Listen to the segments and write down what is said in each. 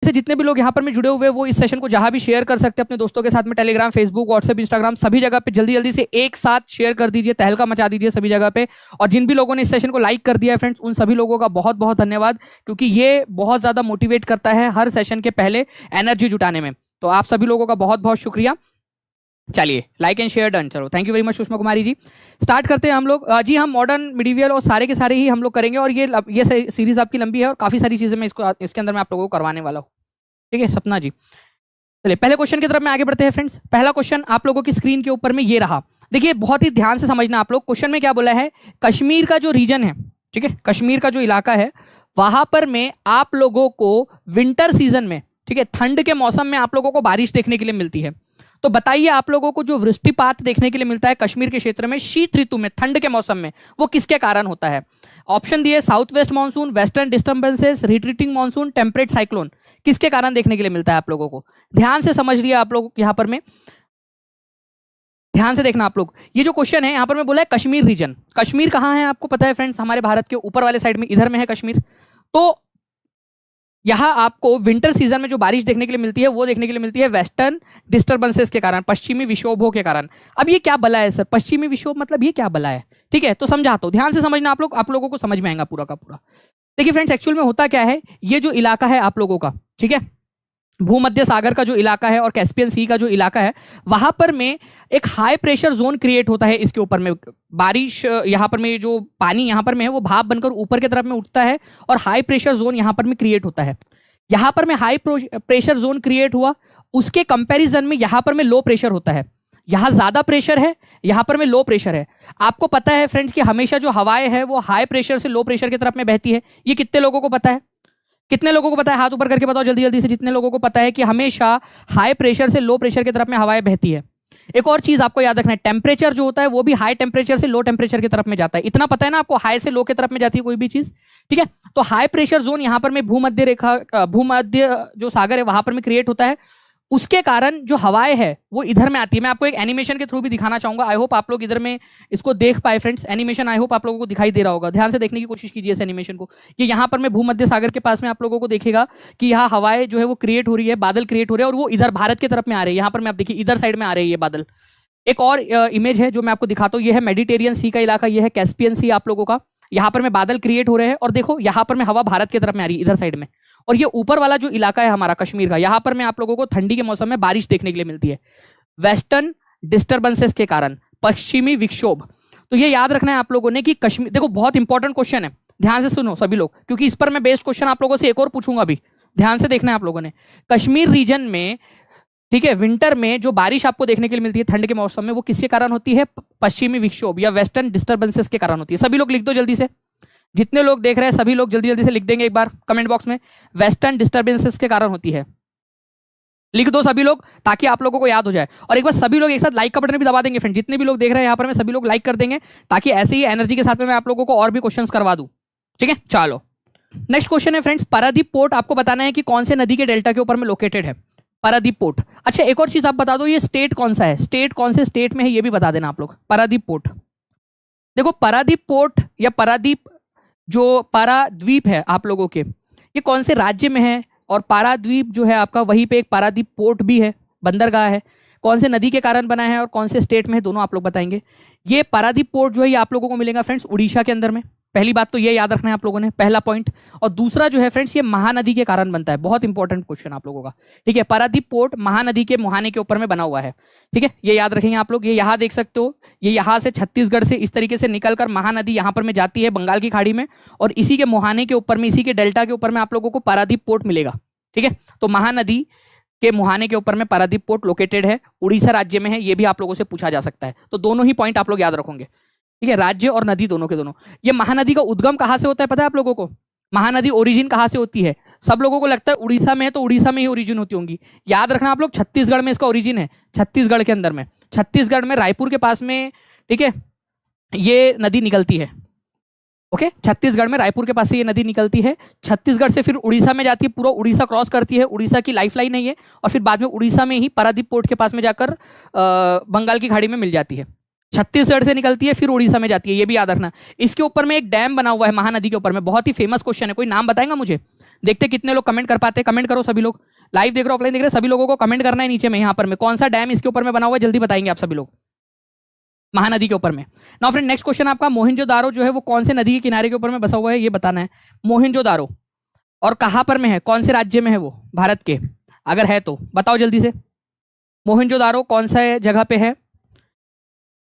से जितने भी लोग यहाँ पर में जुड़े हुए हैं वो इस सेशन को जहां भी शेयर कर सकते हैं अपने दोस्तों के साथ में, टेलीग्राम, फेसबुक, व्हाट्सएप, इंस्टाग्राम, सभी जगह पे जल्दी जल्दी से एक साथ शेयर कर दीजिए, तहलका मचा दीजिए सभी जगह पे। और जिन भी लोगों ने इस सेशन को लाइक कर दिया है फ्रेंड्स, उन सभी लोगों का बहुत बहुत धन्यवाद, क्योंकि ये बहुत ज्यादा मोटिवेट करता है हर सेशन के पहले एनर्जी जुटाने में। तो आप सभी लोगों का बहुत बहुत शुक्रिया। चलिए लाइक एंड शेयर डन। चलो thank you very much Sushma Kumari ji. Start करते हैं हम लोग। जी हम मॉडर्न मिडीवियल और सारे के सारे ही हम लोग करेंगे, और ये सीरीज आपकी लंबी है और काफी सारी चीजें मैं इसके अंदर मैं आप लोगों को करवाने वाला हूँ। ठीक है सपना जी। चलिए पहले क्वेश्चन की तरफ में आगे बढ़ते हैं फ्रेंड्स। पहला क्वेश्चन आप लोगों की स्क्रीन के ऊपर में ये रहा। देखिए बहुत ही ध्यान से समझना आप लोग। क्वेश्चन में क्या बोला है, कश्मीर का जो रीजन है, ठीक है, कश्मीर का जो इलाका है, वहां पर में आप लोगों को विंटर सीजन में, ठीक है, ठंड के मौसम में आप लोगों को बारिश देखने के लिए मिलती है। तो बताइए आप लोगों को जो वृष्टिपात देखने के लिए मिलता है कश्मीर के क्षेत्र में शीत ऋतु में, ठंड के मौसम में, वो किसके कारण होता है? ऑप्शन दिए south west monsoon, western disturbances, retreating monsoon, temperate cyclone. किसके कारण देखने के लिए मिलता है आप लोगों को? ध्यान से समझ लिया आप लोग। यहां पर में ध्यान से देखना आप लोग। ये जो क्वेश्चन है यहां पर मैं बोला है कश्मीर रीजन। कश्मीर कहां है आपको पता है फ्रेंड्स? हमारे भारत के ऊपर वाले साइड में, इधर में है कश्मीर। तो यहां आपको विंटर सीजन में जो बारिश देखने के लिए मिलती है वो देखने के लिए मिलती है वेस्टर्न डिस्टर्बेंसेस के कारण, पश्चिमी विक्षोभों के कारण। अब ये क्या बला है सर? पश्चिमी विक्षोभ मतलब ये क्या बला है? ठीक है, तो समझाता हूं, ध्यान से समझना आप लोग, आप लोगों को समझ में आएगा पूरा का पूरा। देखिए फ्रेंड्स एक्चुअल में होता क्या है, ये जो इलाका है आप लोगों का, ठीक है, भूमध्य सागर का जो इलाका है और कैस्पियन सी का जो इलाका है, वहां पर में एक हाई प्रेशर जोन क्रिएट होता है। इसके ऊपर में बारिश, यहाँ पर में जो पानी यहाँ पर में है वो भाप बनकर ऊपर की तरफ में उठता है और हाई प्रेशर जोन यहाँ पर में क्रिएट होता है। यहाँ पर में हाई प्रेशर जोन क्रिएट हुआ, उसके कंपैरिजन में यहाँ पर में लो प्रेशर होता है। यहाँ ज्यादा प्रेशर है, यहाँ पर में लो प्रेशर है। आपको पता है फ्रेंड्स कि हमेशा जो हवाएं है वो हाई प्रेशर से लो प्रेशर की तरफ में बहती है। ये कितने लोगों को पता है? कितने लोगों को पता है? हाथ ऊपर करके बताओ जल्दी जल्दी से, जितने लोगों को पता है कि हमेशा हाई प्रेशर से लो प्रेशर की तरफ में हवाएं बहती है। एक और चीज आपको याद रखना है, टेम्परेचर जो होता है वो भी हाई टेम्परेचर से लो टेम्परेचर की तरफ में जाता है। इतना पता है ना आपको, हाई से लो की तरफ में जाती है कोई भी चीज, ठीक है। तो हाई प्रेशर जोन यहाँ पर में भूमध्य रेखा, भूमध्य जो सागर है वहां पर में क्रिएट होता है। उसके कारण जो हवाएं है वो इधर में आती है। मैं आपको एक एनिमेशन के थ्रू भी दिखाना चाहूंगा। आई होप आप लोग इधर में इसको देख पाए फ्रेंड्स। एनिमेशन आई होप आप लोगों को दिखाई दे रहा होगा। ध्यान से देखने की कोशिश कीजिए इस एनिमेशन को। ये यहाँ पर मैं भूमध्य सागर के पास में आप लोगों को देखेगा कि यहाँ हवाएं जो है वो क्रिएट हो रही है, बादल क्रिएट हो रहे हैं और वो इधर भारत की तरफ में आ रहे हैं। यहाँ पर मैं आप देखिए इधर साइड में आ रहे हैं ये बादल। एक और इमेज है जो मैं आपको दिखाता हूँ। ये है मेडिटेरियन सी का इलाका, ये है कैस्पियन सी आप लोगों का। यहाँ पर में बादल क्रिएट हो रहे हैं और देखो यहाँ पर में हवा भारत की तरफ में आ रही है इधर साइड में। और ये ऊपर वाला जो इलाका है हमारा कश्मीर का, यहाँ पर में आप लोगों को ठंडी के मौसम में बारिश देखने के लिए मिलती है वेस्टर्न डिस्टर्बेंसेस के कारण, पश्चिमी विक्षोभ। तो ये याद रखना है आप लोगों ने कि कश्मीर, देखो बहुत इंपॉर्टेंट क्वेश्चन है, ध्यान से सुनो सभी लोग, क्योंकि इस पर मैं बेस्ड क्वेश्चन आप लोगों से एक और पूछूंगा अभी। ध्यान से देखना है आप लोगों ने। कश्मीर रीजन में, ठीक है, विंटर में जो बारिश आपको देखने के लिए मिलती है ठंड के मौसम में, वो किसके कारण होती है? पश्चिमी विक्षोभ या वेस्टर्न डिस्टर्बेंसेस के कारण होती है। सभी लोग लिख दो जल्दी से, जितने लोग देख रहे हैं सभी लोग जल्दी जल्दी से लिख देंगे एक बार कमेंट बॉक्स में, वेस्टर्न डिस्टर्बेंसेस के कारण होती है। लिख दो सभी लोग ताकि आप लोगों को याद हो जाए। और एक बार सभी लोग एक साथ लाइक का बटन भी दबा देंगे फ्रेंड। जितने भी लोग देख रहे हैं यहाँ पर मैं, सभी लोग लाइक कर देंगे ताकि ऐसे ही एनर्जी के साथ में मैं आप लोगों को और भी क्वेश्चंस करवा दूं। ठीक है, चलो नेक्स्ट क्वेश्चन है फ्रेंड्स, पारादीप पोर्ट आपको बताना है कि कौन से नदी के डेल्टा के ऊपर में लोकेटेड है पारादीप पोर्ट। अच्छा एक और चीज आप बता दो, ये स्टेट कौन सा है, स्टेट कौन से स्टेट में है ये भी बता देना आप लोग। पारादीप पोर्ट, देखो पारादीप पोर्ट या पारादीप जो पाराद्वीप है आप लोगों के, ये कौन से राज्य में है? और पाराद्वीप जो है आपका, वहीं पे एक पारादीप पोर्ट भी है, बंदरगाह है। कौन से नदी के कारण बना है और कौन से स्टेट में है, दोनों आप लोग बताएंगे। ये पारादीप पोर्ट जो है ये आप लोगों को मिलेगा फ्रेंड्स उड़ीसा के अंदर में। पहली बात तो ये याद रखना है आप लोगों ने, पहला पॉइंट। और दूसरा जो है फ्रेंड्स, ये महानदी के कारण बनता है। बहुत इंपॉर्टेंट क्वेश्चन आप लोगों का, ठीक है। पारादीप पोर्ट महानदी के मुहाने के ऊपर में बना हुआ है, ठीक है, ये याद रखेंगे आप लोग। ये यहाँ देख सकते हो, ये यहाँ से छत्तीसगढ़ से इस तरीके से निकलकर महानदी यहाँ पर में जाती है बंगाल की खाड़ी में, और इसी के मुहाने के ऊपर में, इसी के डेल्टा के ऊपर में आप लोगों को पारादीप पोर्ट मिलेगा, ठीक है। तो महानदी के मुहाने के ऊपर में पारादीप पोर्ट लोकेटेड है, उड़ीसा राज्य में है। ये भी आप लोगों से पूछा जा सकता है, तो दोनों ही पॉइंट आप लोग याद रखोगे, ठीक है। राज्य और नदी दोनों के दोनों। ये महानदी का उद्गम कहाँ से होता है पता है आप लोगों को? महानदी ओरिजिन कहाँ से होती है? सब लोगों को लगता है उड़ीसा में है, तो उड़ीसा में ही ओरिजिन होती होंगी। याद रखना आप लोग, छत्तीसगढ़ में इसका ओरिजिन है, छत्तीसगढ़ के अंदर में, छत्तीसगढ़ में रायपुर के पास में, ठीक है, ये नदी निकलती है। ओके, छत्तीसगढ़ में रायपुर के पास से ये नदी निकलती है। छत्तीसगढ़ से फिर उड़ीसा में जाती है, पूरा उड़ीसा क्रॉस करती है, उड़ीसा की लाइफलाइन है ये, और फिर बाद में उड़ीसा में ही पारादीप पोर्ट के पास में जाकर बंगाल की खाड़ी में मिल जाती है। छत्तीसगढ़ से निकलती है फिर उड़ीसा में जाती है, ये भी याद रखना। इसके ऊपर में एक डैम बना हुआ है महानदी के ऊपर में, बहुत ही फेमस क्वेश्चन है। कोई नाम बताएगा मुझे? देखते कितने लोग कमेंट कर पाते हैं। कमेंट करो सभी लोग, लाइव देख रहे हो ऑफलाइन देख रहे हो, सभी लोगों को कमेंट करना है नीचे में यहाँ पर में कौन सा डैम इसके ऊपर में बना हुआ है, जल्दी बताएंगे आप सभी लोग, महानदी के ऊपर में। नाउ फ्रेंड नेक्स्ट क्वेश्चन आपका, मोहिंजोदारो जो है वो कौन से नदी के किनारे के ऊपर में बसा हुआ है, ये बताना है। मोहिंजोदारो और कहां पर में है, कौन से राज्य में है वो भारत के, अगर है तो बताओ जल्दी से। मोहिंजोदारो कौन सा जगह पे है?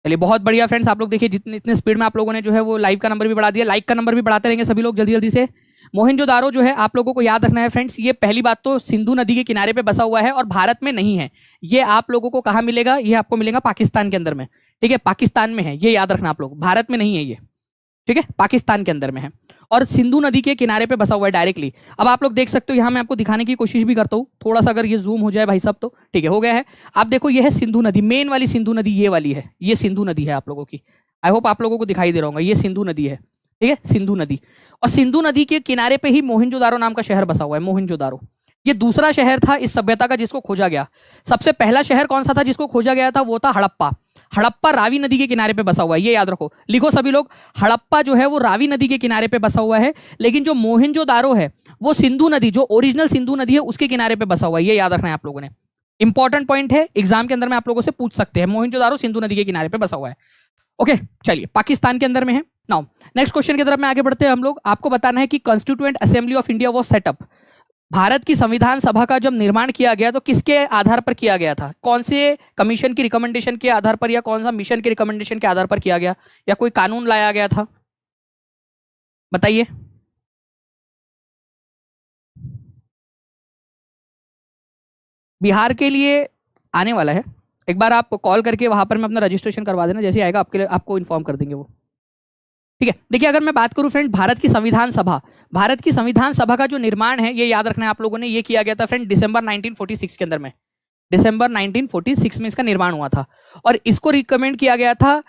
चलिए बहुत बढ़िया फ्रेंड्स, आप लोग देखिए जितने इतने स्पीड में आप लोगों ने जो है वो लाइव का नंबर भी बढ़ा दिया, लाइक का नंबर भी बढ़ाते रहेंगे सभी लोग जल्दी जल्दी से। मोहिंजोदारो जो है आप लोगों को याद रखना है फ्रेंड्स, ये पहली बात तो सिंधु नदी के किनारे पे बसा हुआ है और भारत में नहीं है। ये आप लोगों को कहाँ मिलेगा, ये आपको मिलेगा पाकिस्तान के अंदर में, ठीक है, पाकिस्तान में है, ये याद रखना आप लोग, भारत में नहीं है ये, ठीक है, पाकिस्तान के अंदर में है और सिंधु नदी के किनारे पे बसा हुआ है डायरेक्टली। अब आप लोग देख सकते हो, यहाँ मैं आपको दिखाने की कोशिश भी करता हूँ थोड़ा सा, अगर ये जूम हो जाए भाई साहब तो ठीक है, हो गया है। आप देखो ये है सिंधु नदी, मेन वाली सिंधु नदी ये वाली है, ये सिंधु नदी है आप लोगों की, आई होप आप लोगों को दिखाई दे रहा होगा, ये सिंधु नदी है, ठीक है, सिंधु नदी। और सिंधु नदी के किनारे पे ही मोहिंजोदारो नाम का शहर बसा हुआ है, मोहिंजोदारो। ये दूसरा शहर था इस सभ्यता का जिसको खोजा गया। सबसे पहला शहर कौन सा था जिसको खोजा गया था, वो था हड़प्पा। हड़प्पा रावी नदी के किनारे पे बसा हुआ है, ये याद रखो, लिखो सभी लोग, हड़प्पा जो है वो रावी नदी के किनारे पे बसा हुआ है, लेकिन जो मोहिंजोदारो है वो सिंधु नदी, जो ओरिजिनल सिंधु नदी है उसके किनारे पे बसा हुआ है, ये याद रखना है आप लोगों ने। इंपॉर्टेंट पॉइंट है, एग्जाम के अंदर में आप लोगों से पूछ सकते हैं, मोहिंजोदारो सिंधु नदी के किनारे पे बसा हुआ है। ओके चलिए, पाकिस्तान के अंदर में है। नाउ नेक्स्ट क्वेश्चन की तरफ में आगे बढ़ते हैं हम लोग। आपको बताना है कि constituent assembly of India was setup, Bharat की संविधान सभा का जब निर्माण किया गया तो किसके आधार पर किया गया था, कौन से कमीशन की रिकमेंडेशन के आधार पर या कौन सा मिशन के रिकमेंडेशन के आधार पर किया गया, या कोई कानून लाया गया था, बताइए। बिहार के लिए आने वाला है, एक बार आप कॉल करके वहां पर मैं अपना रजिस्ट्रेशन करवा देना, जैसे आएगा आपके लिए आपको इन्फॉर्म कर देंगे वो, ठीक है। देखिए अगर मैं बात करूं फ्रेंड, भारत की संविधान सभा, भारत की संविधान सभा का जो निर्माण है ये याद रखना है आप लोगों ने, ये किया गया था फ्रेंड दिसंबर 1946 के अंदर में, दिसंबर 1946 में इसका निर्माण हुआ था और इसको रिकमेंड किया गया था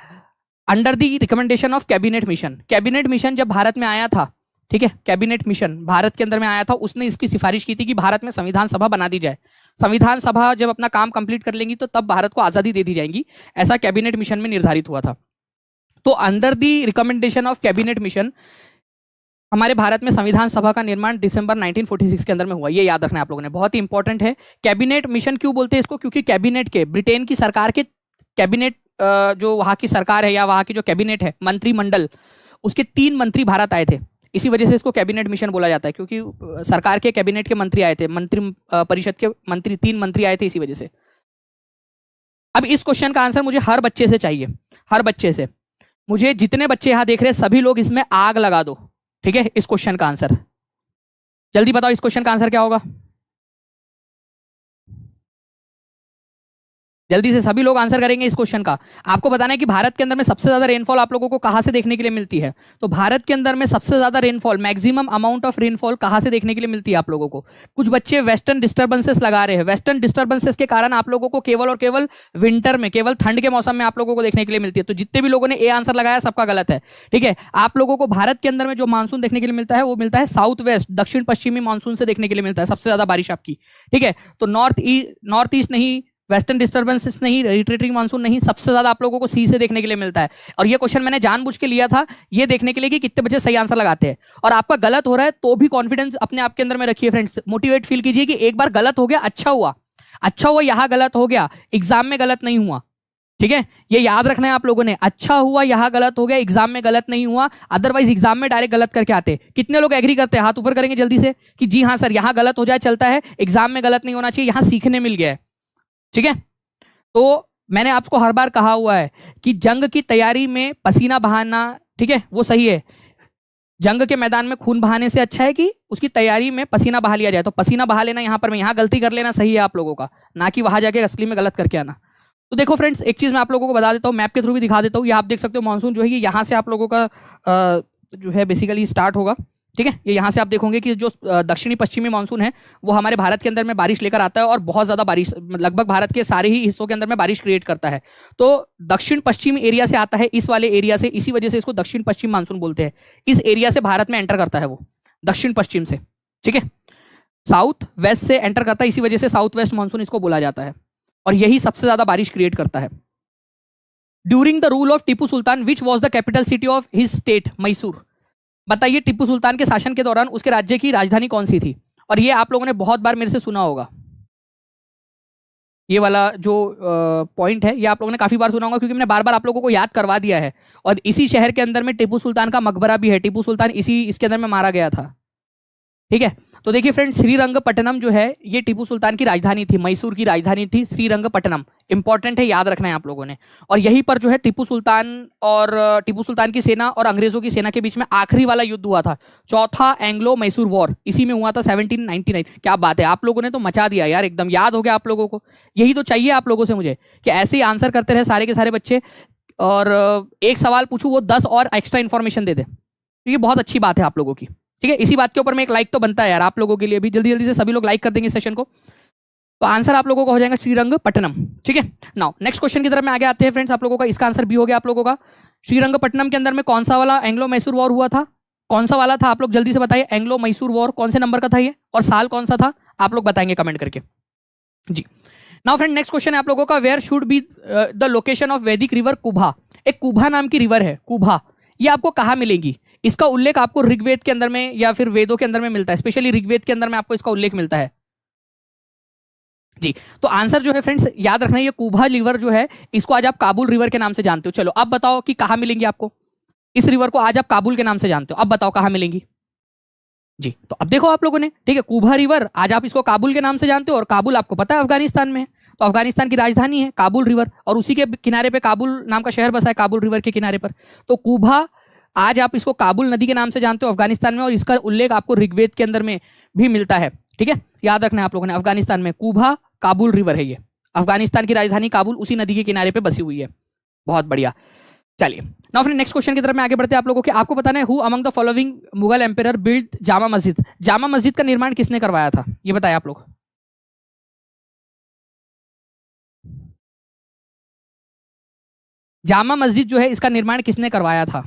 under the recommendation of cabinet mission. Cabinet mission जब भारत में आया था, ठीक है, कैबिनेट मिशन भारत के अंदर में आया था, उसने इसकी सिफारिश की थी कि भारत में संविधान सभा बना दी जाए। संविधान सभा जब अपना काम कंप्लीट कर लेंगी तो तब भारत को आजादी दे दी जाएगी, ऐसा कैबिनेट मिशन में निर्धारित हुआ था। तो under the recommendation of cabinet mission हमारे भारत में संविधान सभा का निर्माण दिसंबर 1946 के अंदर में हुआ, ये याद रखना है आप लोगों ने, बहुत ही इंपॉर्टेंट है। कैबिनेट मिशन क्यों बोलते हैं इसको, क्योंकि कैबिनेट के, ब्रिटेन की सरकार के कैबिनेट, जो वहां की सरकार है या वहां की जो कैबिनेट है, मंत्रिमंडल, उसके 3 मंत्री भारत आए थे, इसी वजह से इसको कैबिनेट मिशन बोला जाता है, क्योंकि सरकार के कैबिनेट के मंत्री आए थे, मंत्री परिषद के मंत्री 3 मंत्री आए थे इसी वजह से। अब इस क्वेश्चन का आंसर मुझे हर बच्चे से चाहिए, हर बच्चे से, मुझे जितने बच्चे यहां देख रहे हैं सभी लोग इसमें आग लगा दो, ठीक है, इस क्वेश्चन का आंसर जल्दी बताओ, इस क्वेश्चन का आंसर क्या होगा, जल्दी से सभी लोग आंसर करेंगे इस क्वेश्चन का। आपको बताना है कि भारत के अंदर में सबसे ज्यादा रेनफॉल आप लोगों को कहां से देखने के लिए मिलती है, तो भारत के अंदर में सबसे ज्यादा rainfall, maximum amount of rainfall कहां से देखने के लिए मिलती है आप लोगों को। कुछ बच्चे वेस्टर्न डिस्टर्बेंसेस लगा रहे हैं, वेस्टर्न डिस्टर्बेंसेस के कारण आप लोगों को केवल और केवल विंटर में, केवल ठंड के मौसम में आप लोगों को देखने के लिए मिलती है। तो जितने भी लोगों ने ए आंसर लगाया सबका गलत है, ठीक है। आप लोगों को भारत के अंदर में जो मानसून देखने के लिए मिलता है वो मिलता है साउथ वेस्ट, दक्षिण पश्चिमी मानसून से देखने के लिए मिलता है सबसे ज्यादा बारिश आपकी, ठीक है। तो नॉर्थ ईस्ट नहीं, वेस्टर्न डिस्टर्बेंसेस नहीं, रिट्रीटिंग मानसून नहीं, सबसे ज्यादा आप लोगों को सी से देखने के लिए मिलता है। और ये क्वेश्चन मैंने जानबूझ के लिया था ये देखने के लिए कि कितने बच्चे सही आंसर लगाते हैं, और आपका गलत हो रहा है तो भी कॉन्फिडेंस अपने आप के अंदर में रखिए फ्रेंड्स, मोटिवेट फील कीजिए कि एक बार गलत हो गया, अच्छा हुआ, अच्छा हुआ, यहां गलत हो गया, एग्जाम में गलत नहीं हुआ, ठीक है, ये याद रखना है आप लोगों ने, अच्छा हुआ यहां गलत हो गया, एग्जाम में गलत नहीं हुआ, अदरवाइज एग्जाम में डायरेक्ट गलत करके आते। कितने लोग एग्री करते हैं, हाथ ऊपर करेंगे जल्दी से कि जी हाँ सर, यहां गलत हो जाए चलता है, एग्जाम में गलत नहीं होना चाहिए, यहां सीखने मिल गया है, ठीक है। तो मैंने आपको हर बार कहा हुआ है कि जंग की तैयारी में पसीना बहाना, ठीक है, वो सही है, जंग के मैदान में खून बहाने से अच्छा है कि उसकी तैयारी में पसीना बहा लिया जाए। तो पसीना बहा लेना यहाँ पर, मैं यहाँ गलती कर लेना सही है आप लोगों का, ना कि वहां जाके असली में गलत करके आना। तो देखो फ्रेंड्स, एक चीज मैं आप लोगों को बता देता हूँ, मैप के थ्रू भी दिखा देता हूँ, ये आप देख सकते हो मानसून जो है ये यहाँ से आप लोगों का जो है बेसिकली स्टार्ट होगा, ठीक है। ये यहाँ से आप देखोगे कि जो दक्षिणी पश्चिमी मानसून है वो हमारे भारत के अंदर में बारिश लेकर आता है और बहुत ज़्यादा बारिश, लगभग भारत के सारे ही हिस्सों के अंदर में बारिश क्रिएट करता है। तो दक्षिण पश्चिमी एरिया से आता है, इस वाले एरिया से, इसी वजह से इसको दक्षिण पश्चिम मानसून बोलते हैं। इस एरिया से भारत में एंटर करता है वो, दक्षिण पश्चिम से, ठीक है, साउथ वेस्ट से एंटर करता है, इसी वजह से साउथ वेस्ट मानसून इसको बोला जाता है, और यही सबसे ज़्यादा बारिश क्रिएट करता है। During the rule of Tipu Sultan which was the capital city of his state, Mysore. बताइए टीपू सुल्तान के शासन के दौरान उसके राज्य की राजधानी कौन सी थी? और ये आप लोगों ने बहुत बार मेरे से सुना होगा, ये वाला जो पॉइंट है ये आप लोगों ने काफी बार सुना होगा, क्योंकि मैंने बार बार आप लोगों को याद करवा दिया है। और इसी शहर के अंदर में टीपू सुल्तान का मकबरा भी है, टीपू सुल्तान इसी इसके अंदर में मारा गया था। ठीक है, तो देखिए फ्रेंड्स, श्रीरंगपट्टनम जो है ये टीपू सुल्तान की राजधानी थी, मैसूर की राजधानी थी श्रीरंगपट्टनम। इंपॉर्टेंट है, याद रखना है आप लोगों ने। और यहीं पर जो है टीपू सुल्तान की सेना और अंग्रेजों की सेना के बीच में आखिरी वाला युद्ध हुआ था, चौथा एंग्लो मैसूर वॉर, इसी में हुआ था 1799। क्या बात है, आप लोगों ने तो मचा दिया यार, एकदम याद हो गया आप लोगों को। यही तो चाहिए आप लोगों से मुझे, कि ऐसे ही आंसर करते रहे सारे के सारे बच्चे, और एक सवाल पूछूं वो 10 और एक्स्ट्रा इन्फॉर्मेशन दे दे, तो ये बहुत अच्छी बात है आप लोगों की। ठीक है, इसी बात के ऊपर में एक लाइक तो बनता है यार आप लोगों के लिए भी, जल्दी जल्दी से सभी लोग लाइक कर देंगे इस सेशन को, तो आंसर आप लोगों का हो जाएगा श्रीरंगपट्टनम। ठीक है, नाउ नेक्स्ट क्वेश्चन की तरफ में आगे आते हैं फ्रेंड्स। आप लोगों का इसका आंसर भी हो गया आप लोगों का। श्रीरंगपट्टनम के अंदर में कौन सा वाला एंग्लो मैसूर वॉर हुआ था? कौन सा वाला था आप लोग जल्दी से बताइए, एंग्लो मैसूर वॉर कौन से नंबर का था ये, और साल कौन सा था, आप लोग बताएंगे कमेंट करके जी। नाउ फ्रेंड नेक्स्ट क्वेश्चन है आप लोगों का, where should be the location of Vedic river Kubha? एक कुभा नाम की रिवर है, कुभा, ये आपको कहाँ मिलेगी? इसका उल्लेख आपको ऋग्वेद के अंदर में या फिर वेदों के अंदर में मिलता है, स्पेशली ऋग्वेद के अंदर में आपको इसका उल्लेख मिलता है जी। तो आंसर जो है फ्रेंड्स याद रखना, ये कुभा रिवर जो है इसको आज आप काबुल रिवर के नाम से जानते हो। चलो अब बताओ कि कहाँ मिलेंगी आपको, इस रिवर को आज आप काबुल के नाम से जानते हो, अब बताओ कहाँ मिलेंगी जी। तो अब देखो आप लोगों ने, ठीक है, कुभा रिवर आज आप इसको काबुल के नाम से जानते हो, और काबुल आपको पता है अफगानिस्तान में है, तो अफगानिस्तान की राजधानी है काबुल रिवर, और उसी के किनारे पे काबुल नाम का शहर बसा है, काबुल रिवर के किनारे पर। तो कुभा आज आप इसको काबुल नदी के नाम से जानते हो अफगानिस्तान में, और इसका उल्लेख आपको ऋग्वेद के अंदर में भी मिलता है। ठीक है, याद रखना है आप लोगों ने, अफगानिस्तान में कुभा काबुल रिवर है, ये अफगानिस्तान की राजधानी काबुल उसी नदी के किनारे पे बसी हुई है। बहुत बढ़िया, चलिए नाउ फ्रेंड नेक्स्ट क्वेश्चन की तरफ में आगे बढ़ते हैं आप लोगों के। आपको बताना है who among the following Mughal empire build Jama Masjid? Jama मस्जिद का निर्माण किसने करवाया था, ये बताएं आप लोग। जामा मस्जिद जो है इसका निर्माण किसने करवाया था?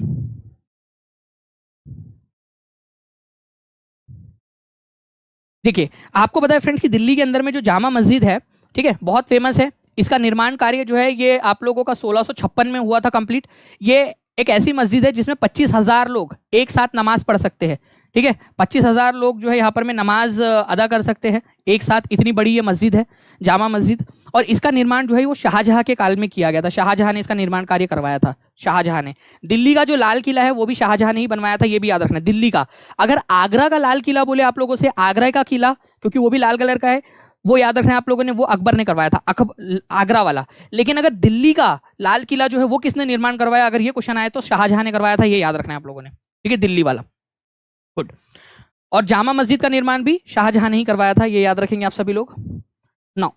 देखिए आपको पता है फ्रेंड्स कि दिल्ली के अंदर में जो जामा मस्जिद है, ठीक है, बहुत फेमस है। इसका निर्माण कार्य जो है ये आप लोगों का 1656 में हुआ था कंप्लीट। ये एक ऐसी मस्जिद है जिसमें 25,000 लोग एक साथ नमाज पढ़ सकते हैं। ठीक है, 25,000 लोग जो है यहाँ पर में नमाज अदा कर सकते हैं एक साथ, इतनी बड़ी ये मस्जिद है जामा मस्जिद। और इसका निर्माण जो है वो शाहजहां के काल में किया गया था, शाहजहां ने इसका निर्माण कार्य करवाया था, शाहजहां ने। दिल्ली का जो लाल किला है वो भी शाहजहां ने ही बनवाया था, ये भी याद रखना दिल्ली का। अगर आगरा का लाल किला बोले आप लोगों से, आगरा का किला क्योंकि वो भी लाल कलर का है, वो याद रखना है आप लोगों ने, वो अकबर ने करवाया था, आगरा वाला। लेकिन अगर दिल्ली का लाल किला जो है वो किसने निर्माण करवाया, अगर ये क्वेश्चन आए तो शाहजहां ने करवाया था, ये याद रखना है आप लोगों ने। ठीक है, दिल्ली वाला, गुड। और जामा मस्जिद का निर्माण भी शाहजहां ने ही करवाया था, ये याद रखेंगे आप सभी लोग। नाउ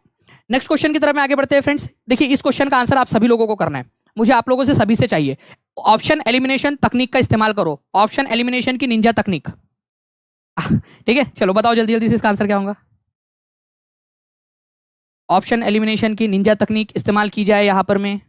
नेक्स्ट क्वेश्चन की तरफ में आगे बढ़ते हैं फ्रेंड्स। देखिए इस क्वेश्चन का आंसर आप सभी लोगों को करना है, मुझे आप लोगों से सभी से चाहिए। ऑप्शन एलिमिनेशन तकनीक का इस्तेमाल करो, ऑप्शन एलिमिनेशन की निंजा तकनीक। ठीक है, चलो बताओ जल्दी जल्दी से इसका आंसर क्या होगा। ऑप्शन एलिमिनेशन की निंजा तकनीक इस्तेमाल की जाए यहां पर में।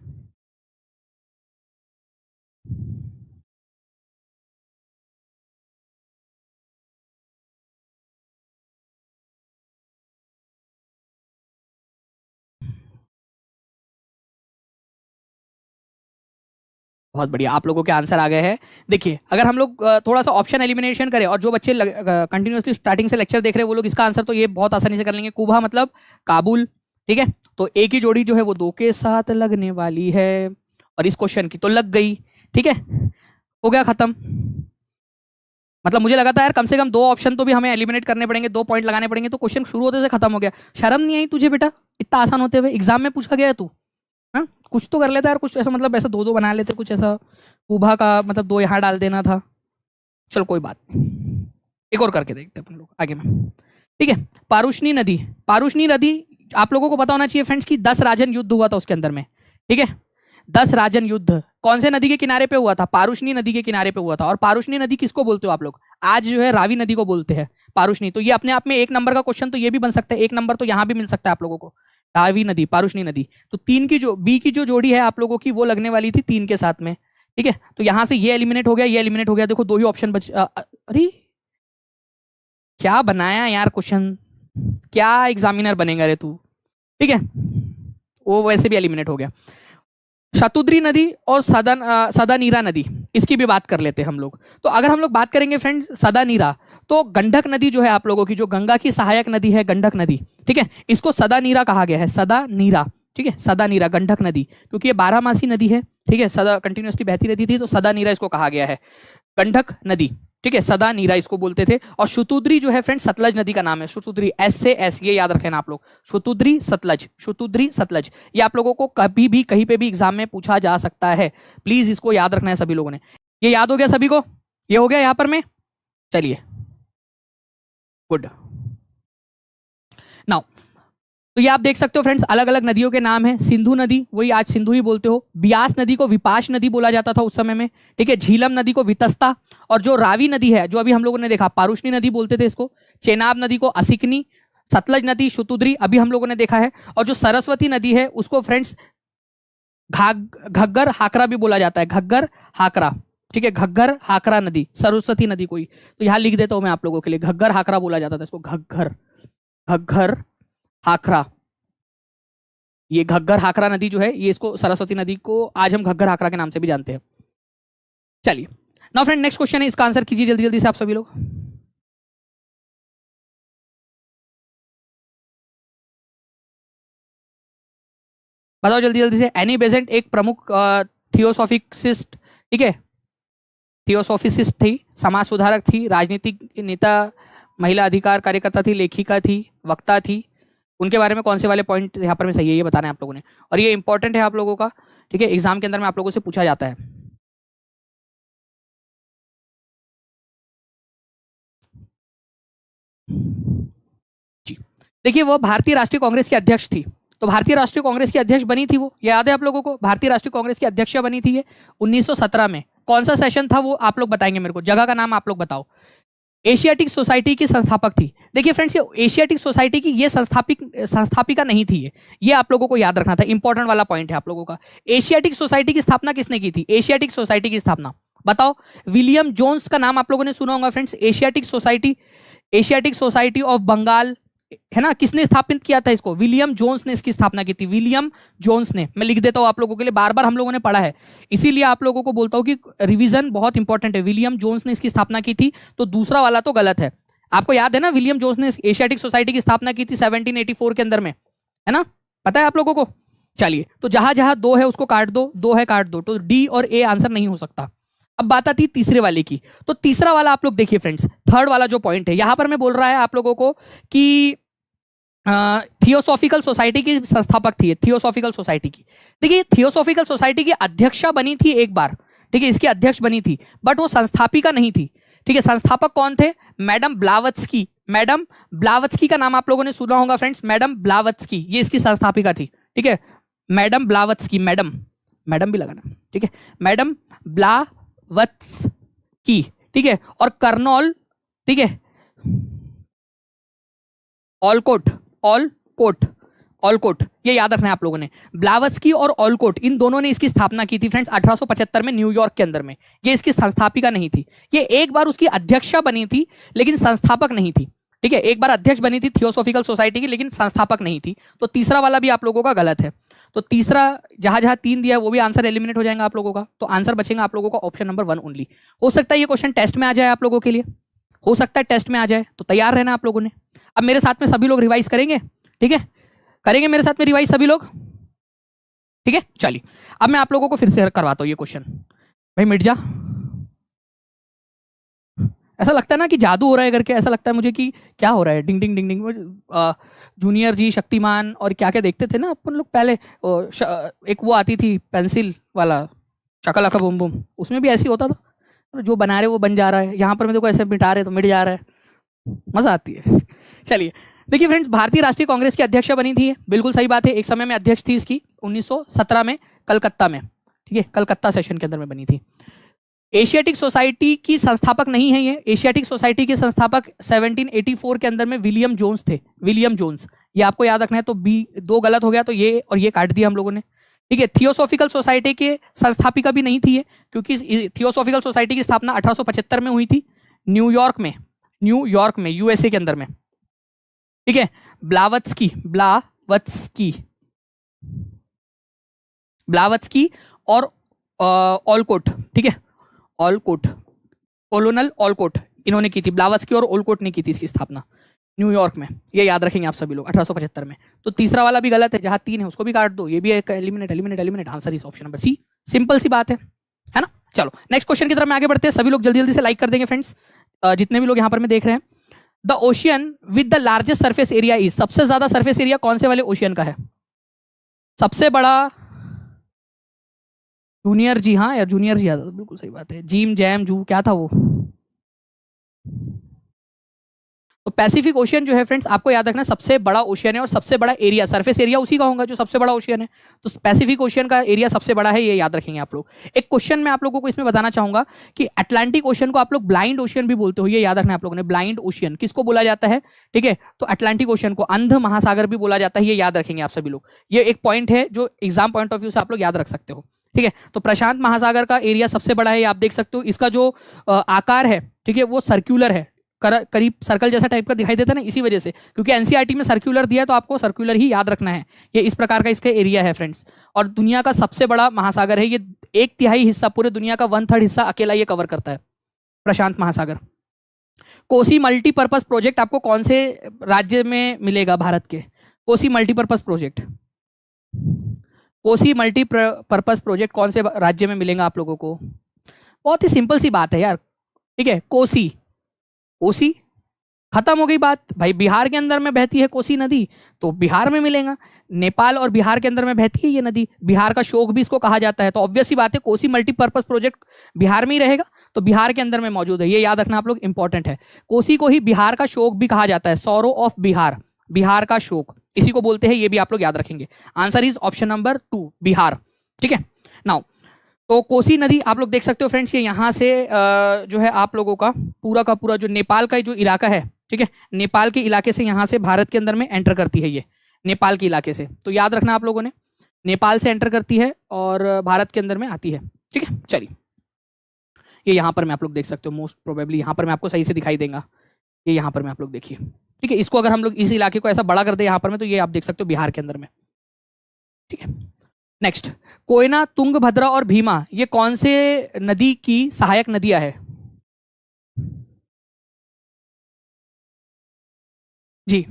बहुत बढ़िया, आप लोगों के आंसर आ गए हैं। देखिए अगर हम लोग थोड़ा सा ऑप्शन एलिमिनेशन करें, और जो बच्चे कंटिन्यूसली स्टार्टिंग से लेक्चर देख रहे हैं वो लोग इसका आंसर तो ये बहुत आसानी से कर लेंगे। कुबा मतलब काबुल, ठीक है, तो एक ही जोड़ी जो है वो 2 के साथ लगने वाली है, और इस क्वेश्चन की तो लग गई। ठीक है, हो गया खत्म। मतलब मुझे लगा था यार कम से कम 2 ऑप्शन तो भी हमें एलिमिनेट करने पड़ेंगे, 2 पॉइंट लगाने पड़ेंगे, तो क्वेश्चन शुरू होते से खत्म हो गया। शर्म नहीं आई तुझे बेटा, इतना आसान होते हुए एग्जाम में पूछा गया है तू? हाँ, कुछ तो कर लेता यार, कुछ ऐसा मतलब ऐसा 2-2 बना लेते, कुछ ऐसा कुभा का मतलब 2 यहाँ डाल देना था। चल कोई बात, एक और करके देखते हैं अपन लोग आगे में। ठीक है, पारुष्णी नदी, पारुष्णी नदी आप लोगों को पता होना चाहिए फ्रेंड्स कि 10 राजन युद्ध हुआ था उसके अंदर में। ठीक है, 10 राजन युद्ध कौन से नदी के किनारे पे हुआ था? पारुष्णी नदी के किनारे पे हुआ था। और पारुष्णी नदी किसको बोलते हो आप लोग? आज जो है रावी नदी को बोलते हैं पारुष्णी। तो ये अपने आप में 1 नंबर का क्वेश्चन तो ये भी बन सकता है, 1 नंबर तो यहाँ भी मिल सकता है आप लोगों को। रावी नदी, पारुष्णी नदी, तो 3 की जो बी की जो जोड़ी है आप लोगों की वो लगने वाली थी 3 के साथ में। ठीक है, तो यहां से ये एलिमिनेट हो गया, ये एलिमिनेट हो गया। देखो 2 ही ऑप्शन बच, अरे क्या बनाया यार क्वेश्चन, क्या एग्जामिनर बनेगा रे तू। ठीक है, वो वैसे भी एलिमिनेट हो गया। शतुद्री नदी और सदानीरा नदी, इसकी भी बात कर लेते हैं हम लोग। तो अगर हम लोग बात करेंगे फ्रेंड्स सदा नीरा, तो गंडक नदी जो है आप लोगों की, जो गंगा की सहायक नदी है गंडक नदी, ठीक है, इसको सदा नीरा कहा गया है, सदा नीरा, ठीक है, सदा नीरा गंडक नदी, क्योंकि ये 12 मासी नदी है, ठीक है, सदा कंटिन्यूसली बहती रहती थी, तो सदा नीरा इसको कहा गया है, गंडक नदी, ठीक है, सदा नीरा इसको बोलते थे। और शुतुद्री जो है फ्रेंड्स सतलज नदी का नाम है, शुतुद्री, एस से एस, ये याद रखें आप लोग, शुतुद्री सतलज, शुतुद्री सतलज, ये आप लोगों को कभी भी कहीं पे भी एग्जाम में पूछा जा सकता है, प्लीज इसको याद रखना है सभी लोगों ने। ये याद हो गया सभी को, ये हो गया यहाँ पर में, चलिए गुड। नाउ तो ये आप देख सकते हो फ्रेंड्स, अलग अलग नदियों के नाम है, सिंधु नदी, वही आज सिंधु ही बोलते हो, ब्यास नदी को विपाश नदी बोला जाता था उस समय में, ठीक है, झीलम नदी को वितस्ता, और जो रावी नदी है जो अभी हम लोगों ने देखा पारुष्णी नदी बोलते थे इसको, चेनाब नदी को असिकनी, सतलज नदी शुतुद्री अभी हम लोगों ने देखा है, और जो सरस्वती नदी है उसको फ्रेंड्स घग्गर हाकरा भी बोला जाता है, घग्गर हाकरा, ठीक है, घग्गर हाकरा नदी, सरस्वती नदी कोई, तो यहाँ लिख देता हूं मैं आप लोगों के लिए, घग्गर हाकरा बोला जाता था इसको, घग्गर, घग्गर हाकरा, ये घग्गर हाकरा नदी जो है, ये इसको सरस्वती नदी को आज हम घग्गर हाकरा के नाम से भी जानते हैं। चलिए नाउ फ्रेंड नेक्स्ट क्वेश्चन है, इसका आंसर कीजिए जल्दी जल्दी से आप सभी लोग। बताओ जल्दी जल्दी से। एनी बेसेंट एक प्रमुख थियोसॉफिसिस्ट, ठीक है, थियोसॉफिसिस्ट थी, समाज सुधारक थी, राजनीतिक नेता, महिला अधिकार कार्यकर्ता थी, लेखिका थी, वक्ता थी, उनके बारे में कौन से वाले पॉइंट यहाँ पर में सही है ये बताना है आप लोगों ने, और ये इंपॉर्टेंट है आप लोगों का, ठीक है, एग्जाम के अंदर में आप लोगों से पूछा जाता है। जी देखिए, वो भारतीय राष्ट्रीय कांग्रेस की अध्यक्ष थी, तो भारतीय राष्ट्रीय कांग्रेस की अध्यक्ष बनी थी वो, याद है आप लोगों को, भारतीय राष्ट्रीय कांग्रेस की अध्यक्ष बनी थी ये 1917 में। कौन सा सेशन था वो आप लोग बताएंगे मेरे को, जगह का नाम आप लोग बताओ। एशियाटिक सोसाइटी की संस्थापक थी। देखिए फ्रेंड्स, ये एशियाटिक सोसाइटी की ये संस्थापिका नहीं थी, ये आप लोगों को याद रखना था, इंपॉर्टेंट वाला पॉइंट है आप लोगों का। एशियाटिक सोसाइटी की स्थापना किसने की थी, एशियाटिक सोसाइटी की स्थापना बताओ। विलियम जोन्स का नाम आप लोगों ने सुना होगा friends, Asiatic society, Asiatic society of Bengal, है ना, किसने स्थापित किया था इसको, विलियम जोन्स ने इसकी स्थापना की थी, विलियम जोन्स ने। मैं लिख देता हूं आप लोगों के लिए, बार बार हम लोगों ने पढ़ा है, इसीलिए आप लोगों को बोलता हूं कि रिवीजन बहुत इंपॉर्टेंट है। विलियम जोन्स ने इसकी स्थापना की थी, तो दूसरा वाला तो गलत है। आपको याद है ना, विलियम जोन्स ने एशियाटिक सोसाइटी की स्थापना की थी 1784 के अंदर में, है ना, पता है आप लोगों को। चलिए, तो जहां जहां दो है उसको काट दो, दो है काट दो, तो डी और ए आंसर नहीं हो सकता। अब बात आती है तीसरे वाले की, तो तीसरा वाला आप लोग देखिए फ्रेंड्स, थर्ड वाला जो पॉइंट है यहां पर मैं बोल रहा है आप लोगों को कि थियोसॉफिकल सोसाइटी की संस्थापक थी, थियोसॉफिकल सोसाइटी की। देखिए, थियोसॉफिकल सोसाइटी की अध्यक्षा बनी थी एक बार, ठीक है, इसकी अध्यक्ष बनी थी, बट वो संस्थापिका नहीं थी, ठीक है। संस्थापक कौन थे, मैडम ब्लावत्स्की, मैडम ब्लावत्स्की का नाम आप लोगों ने सुना होगा फ्रेंड्स, मैडम ब्लावत्स्की, ये इसकी संस्थापिका थी, ठीक है, मैडम ब्लावत्स्की, मैडम, मैडम भी लगाना, ठीक है, मैडम ब्लावत्स्की, ठीक है। और कर्नल, ठीक है, ऑलकोट, ऑलकोट, ऑलकोट, ये याद रखना है आप लोगों ने। ब्लावत्स्की और ऑलकोट, इन दोनों ने इसकी स्थापना की थी फ्रेंड्स 1875 में न्यूयॉर्क के अंदर में। ये इसकी संस्थापिका नहीं थी, ये एक बार उसकी अध्यक्षा बनी थी लेकिन संस्थापक नहीं थी, ठीक है, एक बार अध्यक्ष बनी थी थियोसॉफिकल सोसाइटी की लेकिन संस्थापक नहीं थी। तो तीसरा वाला भी आप लोगों का गलत है। तो तीसरा, जहां जहां 3 दिया वो भी आंसर एलिमिनेट हो जाएगा आप लोगों का, तो आंसर बचेगा आप लोगों का ऑप्शन नंबर 1 ओनली। हो सकता है ये क्वेश्चन टेस्ट में आ जाए आप लोगों के लिए, हो सकता है टेस्ट में आ जाए, तो तैयार रहना आप लोगों ने। अब मेरे साथ में सभी लोग रिवाइज करेंगे, ठीक है, करेंगे मेरे साथ में रिवाइज सभी लोग, ठीक है। चलिए, अब मैं आप लोगों को फिर से करवाता हूं ये क्वेश्चन। भाई मिट जा, ऐसा लगता है ना कि जादू हो रहा है करके, ऐसा लगता है मुझे कि क्या हो रहा है, डिंग डिंग डिंग डिंग। जूनियर जी, शक्तिमान और क्या क्या देखते थे ना अपन लोग पहले, एक वो आती थी पेंसिल वाला, शकलाका बूम बूम, उसमें भी ऐसे होता था, जो बना रहे वो बन जा रहा है, यहाँ पर मैं देखो ऐसे मिटा रहे तो मिट जा रहा है, मजा आती है। चलिए देखिए फ्रेंड्स, भारतीय राष्ट्रीय कांग्रेस की अध्यक्ष बनी थी, बिल्कुल सही बात है, एक समय में अध्यक्ष थी इसकी 1917 में कलकत्ता में, ठीक है, कलकत्ता सेशन के अंदर में बनी थी। एशियाटिक सोसाइटी की संस्थापक नहीं है ये, एशियाटिक सोसाइटी के संस्थापक 1784 के अंदर में विलियम जोन्स थे, विलियम जोन्स, ये आपको याद रखना है। तो बी 2 गलत हो गया, तो ये और ये काट दिया हम लोगों ने, ठीक है। थियोसॉफिकल सोसाइटी के संस्थापिका भी नहीं थी ये, क्योंकि थियोसॉफिकल सोसाइटी की स्थापना 1875 में हुई थी न्यूयॉर्क में, न्यूयॉर्क में, यूएसए के अंदर में, ठीक है। ब्लावत्स्की, ब्लावत्स्की, ब्लावत्स्की और ऑलकोट, ठीक है, ऑलकोट, कोलोनल ऑलकोट, इन्होंने की थी। ब्लावत्स्की और ओलकोट ने की थी इसकी स्थापना न्यूयॉर्क में। ये याद रखेंगे आप सभी लोग, 1875 में। तो तीसरा वाला भी गलत है, जहां 3 है उसको भी काट दो, ये भी एक eliminate eliminate eliminate. Answer is option number c. Simple सी बात है ना। चलो नेक्स्ट क्वेश्चन की तरफ में आगे बढ़ते हैं। सभी लोग जल्दी जल्दी से लाइक कर देंगे फ्रेंड्स, जितने भी लोग यहाँ पर में देख रहे हैं। The ocean with the largest surface area is, सबसे ज्यादा सरफेस एरिया कौन से वाले ओशियन का है? सबसे बड़ा जूनियर जी, हाँ यार जूनियर जी, बिल्कुल सही बात है। जीम जैम जू क्या था वो? तो पैसिफिक ओशियन जो है फ्रेंड्स, आपको याद रखना सबसे बड़ा ओशियन है और सबसे बड़ा एरिया, सरफेस एरिया उसी का होगा जो सबसे बड़ा ओशियन है। तो पैसिफिक ओशियन का एरिया सबसे बड़ा है, ये याद रखेंगे आप लोग। एक क्वेश्चन मैं आप लोगों को इसमें बताना चाहूंगा कि अटलांटिक ओशियन को आप लोग ब्लाइंड ओशियन भी बोलते हो, ये याद रखना आप लोगों ने। ब्लाइंड ओशियन किसको बोला जाता है? ठीक है, तो अटलांटिक ओशियन को अंध महासागर भी बोला जाता है, ये याद रखेंगे आप सभी लोग। ये एक पॉइंट है जो एग्जाम पॉइंट ऑफ व्यू से आप लोग याद रख सकते हो। ठीक है, तो प्रशांत महासागर का एरिया सबसे बड़ा है, आप देख सकते हो। इसका जो आकार है, ठीक है, वो सर्क्यूलर है, करीब सर्कल जैसा टाइप का दिखाई देता है ना, इसी वजह से, क्योंकि एनसीईआरटी में सर्कुलर दिया है तो आपको सर्कुलर ही याद रखना है। ये इस प्रकार का इसका एरिया है फ्रेंड्स। और दुनिया का सबसे बड़ा महासागर है ये, 1/3 हिस्सा, पूरे दुनिया का 1/3 हिस्सा अकेला ये कवर करता है, प्रशांत महासागर। कोसी मल्टीपर्पज प्रोजेक्ट आपको कौन से राज्य में मिलेगा भारत के? Kosi multipurpose project, Kosi multipurpose project कौन से राज्य में मिलेगा आप लोगों को? बहुत ही सिंपल सी बात है यार। ठीक है, कोसी, कोसी खत्म हो गई बात भाई। बिहार के अंदर में बहती है कोसी नदी, तो बिहार में मिलेगा। नेपाल और बिहार के अंदर में बहती है ये नदी, बिहार का शोक भी इसको कहा जाता है। तो ऑब्वियस सी बात है कोसी मल्टीपर्पज प्रोजेक्ट बिहार में ही रहेगा, तो बिहार के अंदर में मौजूद है, ये याद रखना आप लोग, इंपॉर्टेंट है। कोसी को ही बिहार का शोक भी कहा जाता है, सौरो ऑफ बिहार, बिहार का शोक इसी को बोलते हैं, ये भी आप लोग याद रखेंगे। Answer is option number 2, Bihar. ठीक है, नाउ तो कोसी नदी आप लोग देख सकते हो फ्रेंड्स, ये यहाँ से जो है आप लोगों का पूरा जो नेपाल का जो इलाका है, ठीक है, नेपाल के इलाके से यहाँ से भारत के अंदर में एंटर करती है ये, नेपाल के इलाके से। तो याद रखना आप लोगों ने, नेपाल से एंटर करती है और भारत के अंदर में आती है। ठीक है, चलिए ये यहाँ पर मैं आप लोग देख सकते हो, मोस्ट प्रोबेबली यहाँ पर मैं आपको सही से दिखाई देगा। ये यहाँ पर मैं आप लोग देखिए, ठीक है, इसको अगर हम लोग इस इलाके को ऐसा बड़ा कर दे यहाँ पर में, तो ये आप देख सकते हो बिहार के अंदर में। ठीक है, नेक्स्ट, कोयना, तुंगभद्रा और भीमा, ये कौन से नदी की सहायक नदियां है? जी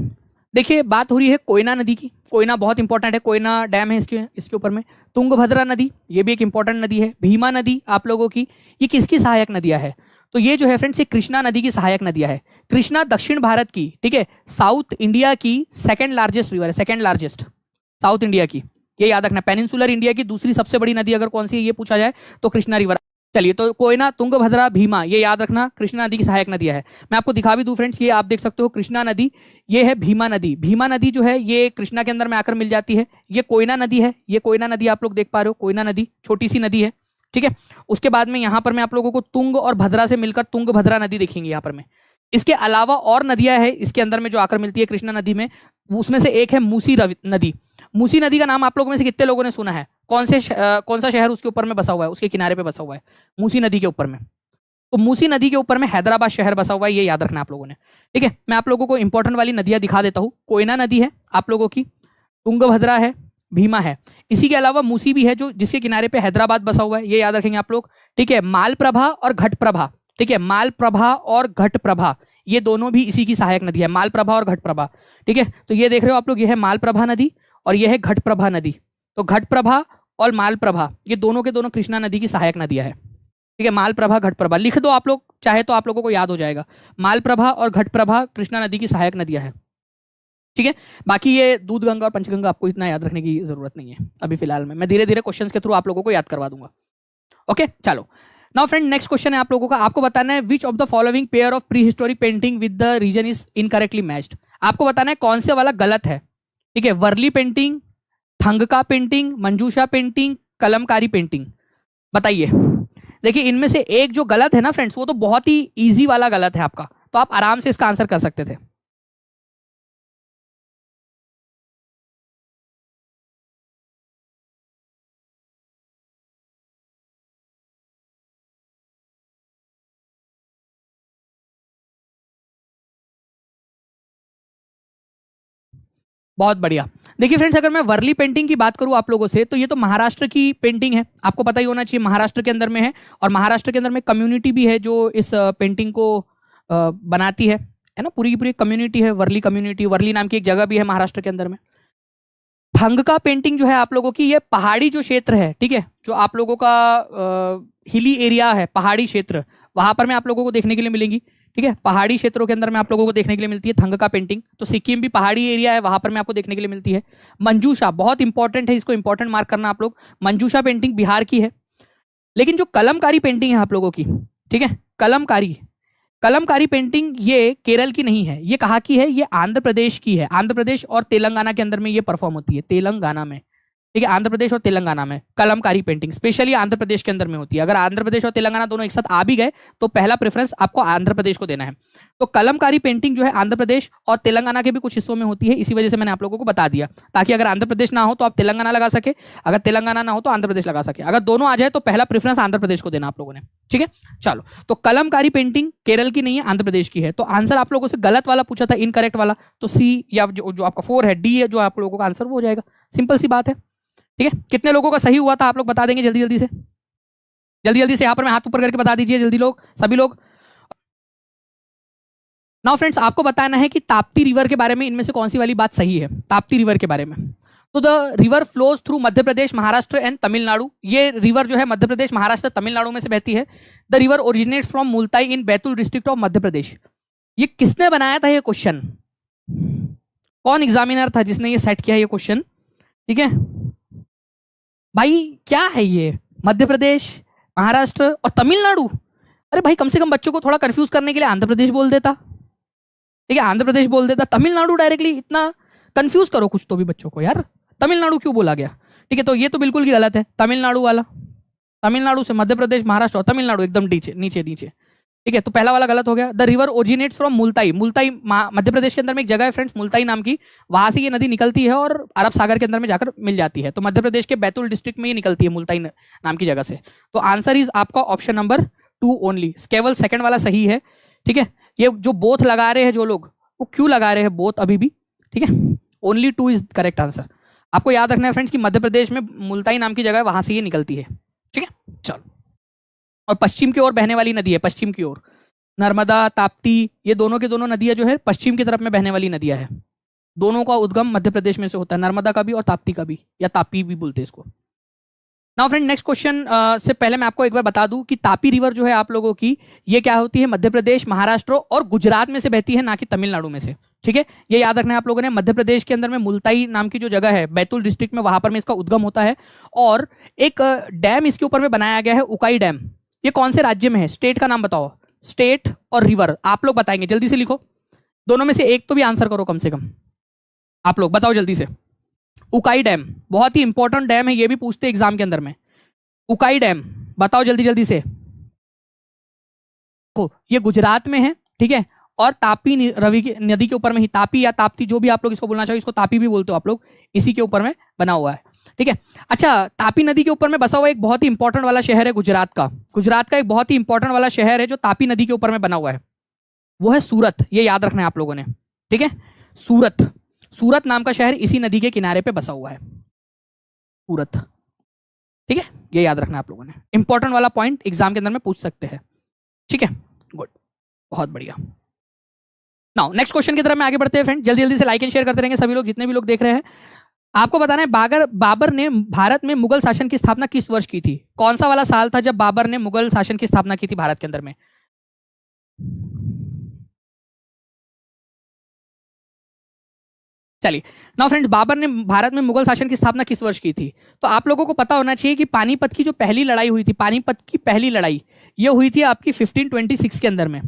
देखिए, बात हो रही है कोयना नदी की। कोयना बहुत इंपॉर्टेंट है, कोयना डैम है इसके इसके ऊपर में। तुंगभद्रा नदी, ये भी एक इंपॉर्टेंट नदी है। भीमा नदी आप लोगों की, ये किसकी सहायक नदियां है? तो ये जो है फ्रेंड्स, ये कृष्णा नदी की सहायक नदियां है। कृष्णा दक्षिण भारत की, ठीक है, साउथ इंडिया की सेकंड लार्जेस्ट रिवर है, सेकंड लार्जेस्ट साउथ इंडिया की, ये याद रखना। पेनिनसुलर इंडिया की दूसरी सबसे बड़ी नदी अगर कौन सी है ये पूछा जाए तो कृष्णा रिवर। चलिए, तो कोयना, तुंगभद्रा, भीमा, ये याद रखना कृष्णा नदी की सहायक नदियां है। मैं आपको दिखा भी दूं फ्रेंड्स, ये आप देख सकते हो कृष्णा नदी, ये है भीमा नदी। भीमा नदी जो है ये कृष्णा के अंदर में आकर मिल जाती है। ये कोयना नदी है, ये कोयना नदी आप लोग देख पा रहे हो, कोयना नदी छोटी सी नदी है। ठीक है, उसके बाद में यहाँ पर मैं आप लोगों को तुंग और भद्रा से मिलकर तुंगभद्रा नदी दिखेंगी यहाँ पर में। इसके अलावा और नदियां हैं इसके अंदर में जो आकर मिलती है कृष्णा नदी में, उसमें से एक है मूसी नदी। मूसी नदी का नाम आप लोगों में से कितने लोगों ने सुना है? कौन सा शहर उसके ऊपर में बसा हुआ है, उसके किनारे पे बसा हुआ है मूसी नदी के ऊपर में? तो मूसी नदी के ऊपर में हैदराबाद शहर बसा हुआ है, ये याद रखना आप लोगों ने। ठीक है, मैं आप लोगों को इंपॉर्टेंट वाली नदियां दिखा देता हूँ। कोयना नदी है आप लोगों की, तुंगभद्रा है, भीमा है, इसी के अलावा मूसी भी है जो जिसके किनारे पे हैदराबाद बसा हुआ है, ये याद रखेंगे आप लोग। ठीक है, मालप्रभा और घटप्रभा, ठीक है, मालप्रभा और घटप्रभा, ये दोनों भी इसी की सहायक नदी है, मालप्रभा और घटप्रभा। ठीक है, तो ये देख रहे हो आप लोग, ये है मालप्रभा नदी और ये है घटप्रभा नदी। तो घटप्रभा और मालप्रभा ये दोनों के दोनों कृष्णा नदी की सहायक नदियां है। ठीक है, मालप्रभा घटप्रभा लिख दो आप लोग, चाहे तो आप लोगों को याद हो जाएगा। मालप्रभा और घटप्रभा कृष्णा नदी की सहायक नदियां हैं। ठीक है, बाकी ये दूध गंगा और पंचगंगा आपको इतना याद रखने की जरूरत नहीं है अभी फिलहाल में, मैं धीरे धीरे क्वेश्चंस के थ्रू आप लोगों को याद करवा दूंगा। ओके, चलो नाउ फ्रेंड, नेक्स्ट क्वेश्चन है आप लोगों का, आपको बताना है which of the following pair of prehistoric painting with the region is incorrectly matched. आपको बताना है कौन से वाला गलत है। ठीक है, वर्ली पेंटिंग, थंगका पेंटिंग, मंजूषा पेंटिंग, कलमकारी पेंटिंग, बताइए। देखिए, इनमें से एक जो गलत है ना फ्रेंड्स, वो तो बहुत ही इजी वाला गलत है आपका, तो आप आराम से इसका आंसर कर सकते थे। बहुत बढ़िया। देखिए फ्रेंड्स, अगर मैं वर्ली पेंटिंग की बात करूं आप लोगों से, तो ये तो महाराष्ट्र की पेंटिंग है, आपको पता ही होना चाहिए, महाराष्ट्र के अंदर में है। और महाराष्ट्र के अंदर में कम्युनिटी भी है जो इस पेंटिंग को बनाती है ना, पूरी की पूरी कम्युनिटी है, वर्ली कम्युनिटी। वर्ली नाम की एक जगह भी है महाराष्ट्र के अंदर में। थंगका पेंटिंग जो है आप लोगों की, ये पहाड़ी जो क्षेत्र है, ठीक है, जो आप लोगों का हिली एरिया है, पहाड़ी क्षेत्र, वहां पर में आप लोगों को देखने के लिए मिलेंगी। ठीक है, पहाड़ी क्षेत्रों के अंदर में आप लोगों को देखने के लिए मिलती है थंगका पेंटिंग। तो सिक्किम भी पहाड़ी एरिया है, वहां पर में आपको देखने के लिए मिलती है। मंजूषा बहुत इंपॉर्टेंट है, इसको इंपॉर्टेंट मार्क करना आप लोग। मंजूषा पेंटिंग बिहार की है। लेकिन जो कलमकारी पेंटिंग है आप लोगों की, ठीक है, कलमकारी, कलमकारी पेंटिंग ये केरल की नहीं है, ये कहाँ की है, ये आंध्र प्रदेश की है। आंध्र प्रदेश और तेलंगाना के अंदर में ये परफॉर्म होती है, तेलंगाना में, ठीक है, आंध्र प्रदेश और तेलंगाना में कलमकारी पेंटिंग स्पेशली आंध्र प्रदेश के अंदर में होती है। अगर आंध्र प्रदेश और तेलंगाना दोनों एक साथ आ भी गए तो पहला प्रेफरेंस आपको आंध्र प्रदेश को देना है। तो कलमकारी पेंटिंग जो है आंध्र प्रदेश और तेलंगाना के भी कुछ हिस्सों में होती है, इसी वजह से मैंने आप लोगों को बता दिया, ताकि अगर आंध्र प्रदेश ना हो तो आप तेलंगाना लगा सके, अगर तेलंगाना ना हो तो आंध्र प्रदेश लगा सके। अगर दोनों आ जाए तो पहला प्रेफरेंस आंध्र प्रदेश को देना आप लोगों ने। ठीक है, चलो, तो कलमकारी पेंटिंग केरल की नहीं है, आंध्र प्रदेश की है। तो आंसर आप लोगों से गलत वाला पूछा था, इनकरेक्ट वाला, तो सी या जो आपका 4 है, डी है, जो आप लोगों का आंसर वो हो जाएगा। सिंपल सी बात है। ठीक है, कितने लोगों का सही हुआ था आप लोग बता देंगे जल्दी जल्दी से, जल्दी जल्दी से यहाँ पर मैं हाथ ऊपर करके बता दीजिए जल्दी लोग, सभी लोग। नाउ फ्रेंड्स, आपको बताना है कि ताप्ती रिवर के बारे में इनमें से कौन सी वाली बात सही है। ताप्ती रिवर के बारे में, तो the river flows through Madhya Pradesh, Maharashtra and Tamil Nadu. ये रिवर जो है मध्य प्रदेश, महाराष्ट्र, तमिलनाडु में से बहती है। The river originates from Multai in Betul district of Madhya Pradesh. ये किसने बनाया था ये क्वेश्चन, कौन एग्जामिनर था जिसने ये सेट किया ये क्वेश्चन। ठीक है भाई, क्या है ये, मध्य प्रदेश, महाराष्ट्र और तमिलनाडु। अरे भाई, कम से कम बच्चों को थोड़ा कंफ्यूज करने के लिए आंध्र प्रदेश बोल देता, ठीक है, आंध्र प्रदेश बोल देता, तमिलनाडु डायरेक्टली इतना कंफ्यूज करो कुछ तो भी बच्चों को यार, तमिलनाडु क्यों बोला गया। ठीक है, तो ये तो बिल्कुल ही गलत है, तमिलनाडु वाला, तमिलनाडु से मध्य प्रदेश, महाराष्ट्र और तमिलनाडु एकदम नीचे नीचे नीचे। ठीक है, तो पहला वाला गलत हो गया। The river originates from Multai. Multai Madhya Pradesh के अंदर में एक जगह है फ्रेंड्स, मुल्ताई नाम की, वहां से ये नदी निकलती है और अरब सागर के अंदर में जाकर मिल जाती है। तो मध्य प्रदेश के बैतूल डिस्ट्रिक्ट में ये निकलती है, मुल्ताई नाम की जगह से। तो आंसर इज आपका ऑप्शन नंबर 2 ओनली, केवल सेकंड वाला सही है। ठीक है, ये जो बोथ लगा रहे हैं जो लोग, वो क्यों लगा रहे हैं बोथ अभी भी। ठीक है, ओनली 2 इज करेक्ट आंसर। आपको याद रखना है फ्रेंड्स कि मध्य प्रदेश में मुल्ताई नाम की जगह, वहां से ये निकलती है। ठीक है, चलो, और पश्चिम की ओर बहने वाली नदी है, पश्चिम की ओर नर्मदा, ताप्ती, ये दोनों के दोनों नदियां जो है पश्चिम की तरफ में बहने वाली नदियां है। दोनों का उद्गम मध्य प्रदेश में से होता है, नर्मदा का भी और ताप्ती का भी, या तापी भी बोलते हैं इसको। नाउ फ्रेंड, नेक्स्ट क्वेश्चन से पहले मैं आपको एक बार बता दूं कि तापी रिवर जो है आप लोगों की, ये क्या होती है, मध्य प्रदेश, महाराष्ट्र और गुजरात में से बहती है, ना कि तमिलनाडु में से। ठीक है, ये याद रखना है आप लोगों ने। मध्य प्रदेश के अंदर में मुल्ताई नाम की जो जगह है, बैतूल डिस्ट्रिक्ट में, वहां पर में इसका उद्गम होता है। और एक डैम इसके ऊपर में बनाया गया है, उकाई डैम। ये कौन से राज्य में है, स्टेट का नाम बताओ, स्टेट और रिवर आप लोग बताएंगे, जल्दी से लिखो, दोनों में से एक तो भी आंसर करो कम से कम, आप लोग बताओ जल्दी से। उकाई डैम बहुत ही इंपॉर्टेंट डैम है, ये भी पूछते एग्जाम के अंदर में। उकाई डैम बताओ जल्दी जल्दी से। ये गुजरात में है, ठीक है, और तापी रवि की नदी के ऊपर में ही, तापी या ताप्ती जो भी आप लोग इसको बोलना चाहो, इसको तापी भी बोलते हो आप लोग, इसी के ऊपर में बना हुआ है। ठीक है, अच्छा, तापी नदी के ऊपर में बसा हुआ एक बहुत ही इंपॉर्टेंट वाला शहर है गुजरात का। गुजरात का एक बहुत ही इंपॉर्टेंट वाला शहर है जो तापी नदी के ऊपर में बना हुआ है, वो है सूरत। ये याद रखना है आप लोगों ने। ठीक है, सूरत, सूरत नाम का शहर इसी नदी के किनारे पे बसा हुआ है, सूरत। ठीक है, ये याद रखना है आप लोगों ने, इंपॉर्टेंट वाला पॉइंट एग्जाम के अंदर में पूछ सकते हैं। ठीक है, गुड, बहुत बढ़िया। नाउ नेक्स्ट क्वेश्चन की तरफ में आगे बढ़ते हैं फ्रेंड, जल्दी जल्दी से लाइक एंड शेयर करते रहेंगे सभी लोग, जितने भी लोग देख रहे हैं। आपको बताना है बाबर ने भारत में मुगल शासन की स्थापना किस वर्ष की थी। कौन सा वाला साल था जब बाबर ने मुगल शासन की स्थापना की थी भारत के अंदर में। चलिए, नाउ फ्रेंड्स, बाबर ने भारत में मुगल शासन की स्थापना किस वर्ष की थी। तो आप लोगों को पता होना चाहिए कि पानीपत की जो पहली लड़ाई हुई थी, पानीपत की पहली लड़ाई, ये हुई थी आपकी 1526 के अंदर में।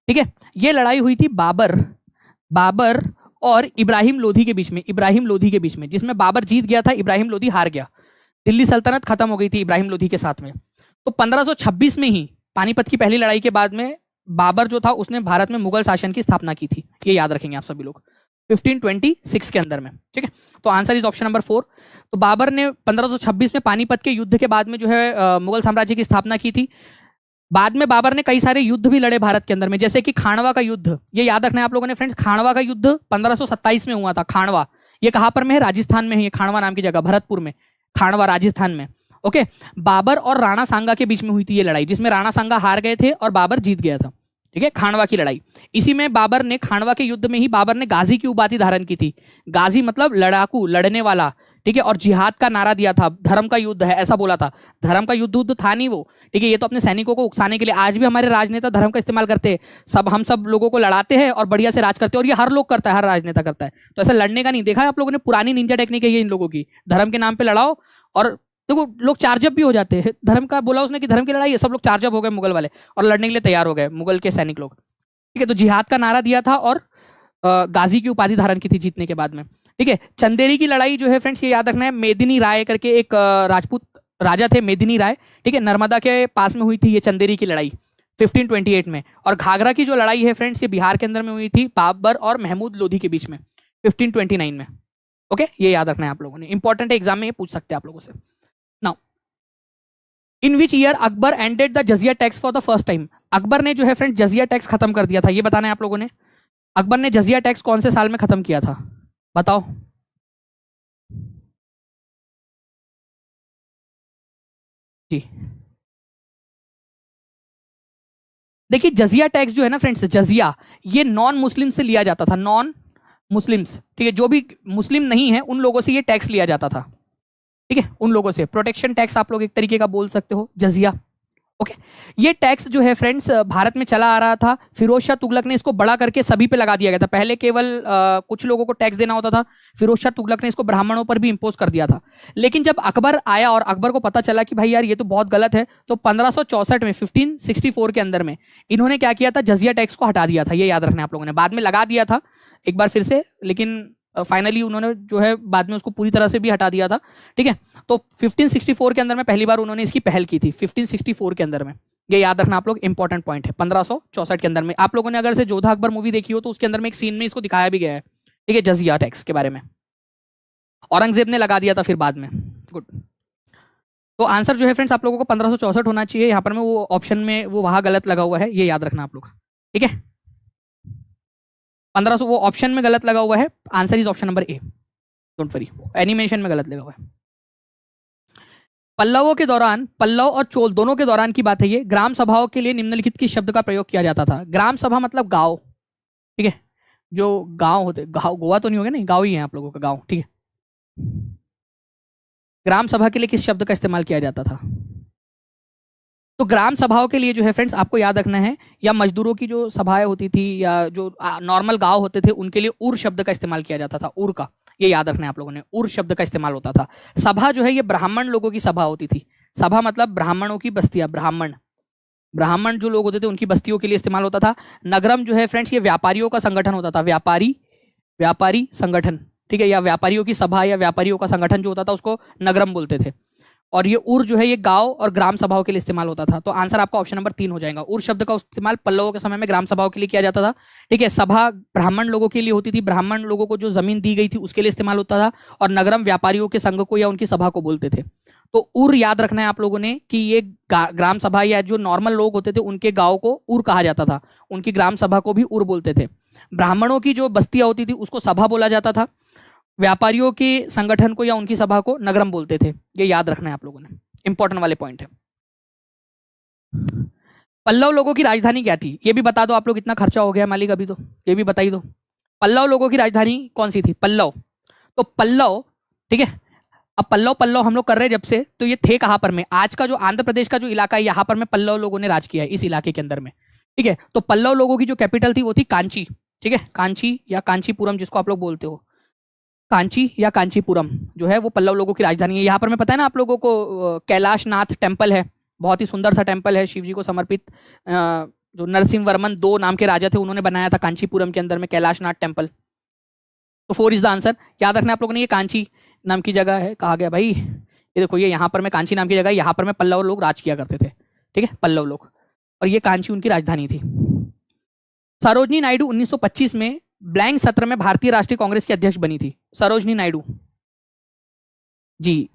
ठीक है, ये लड़ाई हुई थी बाबर और इब्राहिम लोधी के बीच में, इब्राहिम लोधी के बीच में, जिसमें बाबर जीत गया था, इब्राहिम लोधी हार गया। दिल्ली सल्तनत खत्म हो गई थी इब्राहिम लोधी के साथ में। तो 1526 में ही पानीपत की पहली लड़ाई के बाद में बाबर जो था उसने भारत में मुगल शासन की स्थापना की थी, ये याद रखेंगे आप सभी लोग, 1526 के अंदर में। ठीक है, तो आंसर इज ऑप्शन नंबर 4। तो बाबर ने 1526 में पानीपत के युद्ध के बाद में जो है मुगल साम्राज्य की स्थापना की थी। बाद में बाबर ने कई सारे युद्ध भी लड़े भारत के अंदर में, जैसे कि खानवा का युद्ध, ये याद रखना है आप लोगों ने फ्रेंड्स। खानवा का युद्ध 1527 में हुआ था, खानवा, ये कहाँ पर में है? राजस्थान में है, ये खांडवा नाम की जगह, भरतपुर में, खांडवा राजस्थान में। ओके, बाबर और राणा सांगा के बीच में हुई थी ये लड़ाई, जिसमें राणा सांगा हार गए थे और बाबर जीत गया था। ठीक है, खांडवा की लड़ाई। इसी में बाबर ने, खांडवा के युद्ध में ही बाबर ने गाजी की उपाधि धारण की थी। गाजी मतलब लड़ाकू, लड़ने वाला। ठीक है, और जिहाद का नारा दिया था, धर्म का युद्ध है ऐसा बोला था। धर्म का युद्ध था नहीं वो। ठीक है, ये तो अपने सैनिकों को उकसाने के लिए, आज भी हमारे राजनेता धर्म का इस्तेमाल करते हैं। हम सब लोगों को लड़ाते हैं और बढ़िया से राज करते हैं, और ये हर लोग करता है, हर राजनेता करता है। तो ऐसा लड़ने का नहीं देखा है आप लोगों ने? पुरानी निंजा टेक्निक है ये इन लोगों की, धर्म के नाम पे लड़ाओ और देखो लोग चार्जअप भी हो जाते हैं। धर्म का बोला उसने कि धर्म की लड़ाई है, सब लोग चार्जअप हो गए मुगल वाले और लड़ने के लिए तैयार हो गए मुगल के सैनिक लोग। ठीक है, तो जिहाद का नारा दिया था और गाजी की उपाधि धारण की थी जीतने के बाद में। ठीक है, चंदेरी की लड़ाई जो है फ्रेंड्स, ये याद रखना है, मेदिनी राय करके एक राजपूत राजा थे, मेदिनी राय। ठीक है, नर्मदा के पास में हुई थी ये चंदेरी की लड़ाई 1528 में। और घाघरा की जो लड़ाई है फ्रेंड्स, ये बिहार के अंदर में हुई थी, बाबर और महमूद लोधी के बीच में 1529 में। ओके, ये याद रखना है आप लोगों ने, इंपॉर्टेंट है, एग्जाम में ये पूछ सकते हैं आप लोगों से। Now, in which year Akbar ended the jizya tax for the first time? Akbar ने जो है फ्रेंड जजिया टैक्स खत्म कर दिया था, ये बताना है आप लोगों ने। अकबर ने जजिया टैक्स कौन से साल में खत्म किया था, बताओ। जी, देखिए जजिया टैक्स जो है ना फ्रेंड्स, जजिया ये नॉन मुस्लिम से लिया जाता था, नॉन मुस्लिम्स। ठीक है, जो भी मुस्लिम नहीं है उन लोगों से ये टैक्स लिया जाता था। ठीक है, उन लोगों से प्रोटेक्शन टैक्स आप लोग एक तरीके का बोल सकते हो, जजिया। ओके, ये टैक्स जो है फ्रेंड्स भारत में चला आ रहा था। फिरोज शाह तुगलक ने इसको बड़ा करके सभी पे लगा दिया गया था। पहले केवल कुछ लोगों को टैक्स देना होता था, फिरोज शाह तुगलक ने इसको ब्राह्मणों पर भी इंपोज कर दिया था। लेकिन जब अकबर आया और अकबर को पता चला कि भाई यार ये तो बहुत गलत है, तो 1564 में, 1564 के अंदर में इन्होंने क्या किया था, जजिया टैक्स को हटा दिया था। ये याद रखना है आप लोगों ने, बाद में लगा दिया था एक बार फिर से, लेकिन फाइनली उन्होंने जो है बाद में उसको पूरी तरह से भी हटा दिया था। ठीक है, तो 1564 के अंदर में पहली बार उन्होंने इसकी पहल की थी, 1564 के अंदर में। ये याद रखना आप लोग, इंपॉर्टेंट पॉइंट है। 1564 के अंदर में आप लोगों ने अगर से जोधा अकबर मूवी देखी हो तो उसके अंदर में एक सीन में इसको दिखाया भी गया है। ठीक है, जजिया टैक्स के बारे में औरंगजेब ने लगा दिया था फिर बाद में। गुड, तो आंसर जो है फ्रेंड्स आप लोगों को 1564 होना चाहिए। यहाँ पर में वो ऑप्शन में वो वहां गलत लगा हुआ है, ये याद रखना आप लोग। ठीक है, 1500 वो ऑप्शन में गलत लगा हुआ है, answer is option number A, don't worry, animation में गलत लगा हुआ है। पल्लवों के दौरान, पल्लव और चोल दोनों के दौरान की बात है ये, ग्राम सभाओं के लिए निम्नलिखित किस शब्द का प्रयोग किया जाता था? ग्राम सभा मतलब गांव। ठीक है, जो गांव होते, गांव गोवा तो नहीं हो गया, नहीं गांव ही है आप लोगों का गांव। ठीक है, ग्राम सभा के लिए किस शब्द का इस्तेमाल किया जाता था? तो ग्राम सभाओं के लिए जो है फ्रेंड्स आपको याद रखना है, या मजदूरों की जो सभाएं होती थी या जो नॉर्मल गांव होते थे उनके लिए उर शब्द का इस्तेमाल किया जाता था, उर का। ये याद रखना है आप लोगों ने, उर शब्द का इस्तेमाल होता था। सभा जो है ये ब्राह्मण लोगों की सभा होती थी। सभा मतलब ब्राह्मणों की बस्तियां, ब्राह्मण, ब्राह्मण जो लोग होते थे उनकी बस्तियों के लिए इस्तेमाल होता था। नगरम जो है फ्रेंड्स ये व्यापारियों का संगठन होता था, व्यापारी, व्यापारी संगठन। ठीक है, या व्यापारियों की सभा या व्यापारियों का संगठन जो होता था उसको नगरम बोलते थे। और ये उर जो है ये गांव और ग्राम सभाओं के लिए इस्तेमाल होता था। तो आंसर आपका ऑप्शन नंबर 3 हो जाएगा। उर शब्द का इस्तेमाल पल्लवों के समय में ग्राम सभाओं के लिए किया जाता था। ठीक है, सभा ब्राह्मण लोगों के लिए होती थी, ब्राह्मण लोगों को जो जमीन दी गई थी उसके लिए इस्तेमाल होता था। और नगरम व्यापारियों के संघ को या उनकी सभा को बोलते थे। तो उर याद रखना है आप लोगों ने कि ये ग्राम सभा या जो नॉर्मल लोग होते थे उनके गाँव को उर कहा जाता था, उनकी ग्राम सभा को भी उर बोलते थे। ब्राह्मणों की जो बस्तियां होती थी उसको सभा बोला जाता था, व्यापारियों के संगठन को या उनकी सभा को नगरम बोलते थे। ये याद रखना है आप लोगों ने, इंपॉर्टेंट वाले पॉइंट है। पल्लव लोगों की राजधानी क्या थी, ये भी बता दो आप लोग, इतना खर्चा हो गया मालिक अभी, तो ये भी बताई दो। पल्लव लोगों की राजधानी कौन सी थी? पल्लव। तो पल्लव, ठीक है, अब पल्लव पल्लव हम लोग कर रहे हैं जब से, तो ये थे कहां पर में? आज का जो आंध्र प्रदेश का जो इलाका है यहाँ पर में पल्लव लोगों ने राज किया है, इस इलाके के अंदर में। ठीक है, तो पल्लव लोगों की जो कैपिटल थी वो थी कांची। ठीक है, कांची या कांचीपुरम जिसको आप लोग बोलते हो, कांची या कांचीपुरम जो है वो पल्लव लोगों की राजधानी है। यहाँ पर मैं पता है ना आप लोगों को, कैलाश नाथ टेम्पल है, बहुत ही सुंदर सा टेम्पल है, शिव जी को समर्पित। जो नरसिंह वर्मन 2 नाम के राजा थे उन्होंने बनाया था कांचीपुरम के अंदर में कैलाश नाथ टेम्पल। तो 4 इज द आंसर। याद रखना आप लोगों ने, ये कांची नाम की जगह है। कहा गया भाई, ये देखो, ये यहाँ पर में कांची नाम की जगह, यहाँ पर में पल्लव लोग राज किया करते थे। ठीक है, पल्लव लोग, और ये कांची उनकी राजधानी थी। सरोजनी नायडू 1925 में ब्लैंक सत्र में भारतीय राष्ट्रीय कांग्रेस की अध्यक्ष बनी थी। सरोजनी नायडू जी,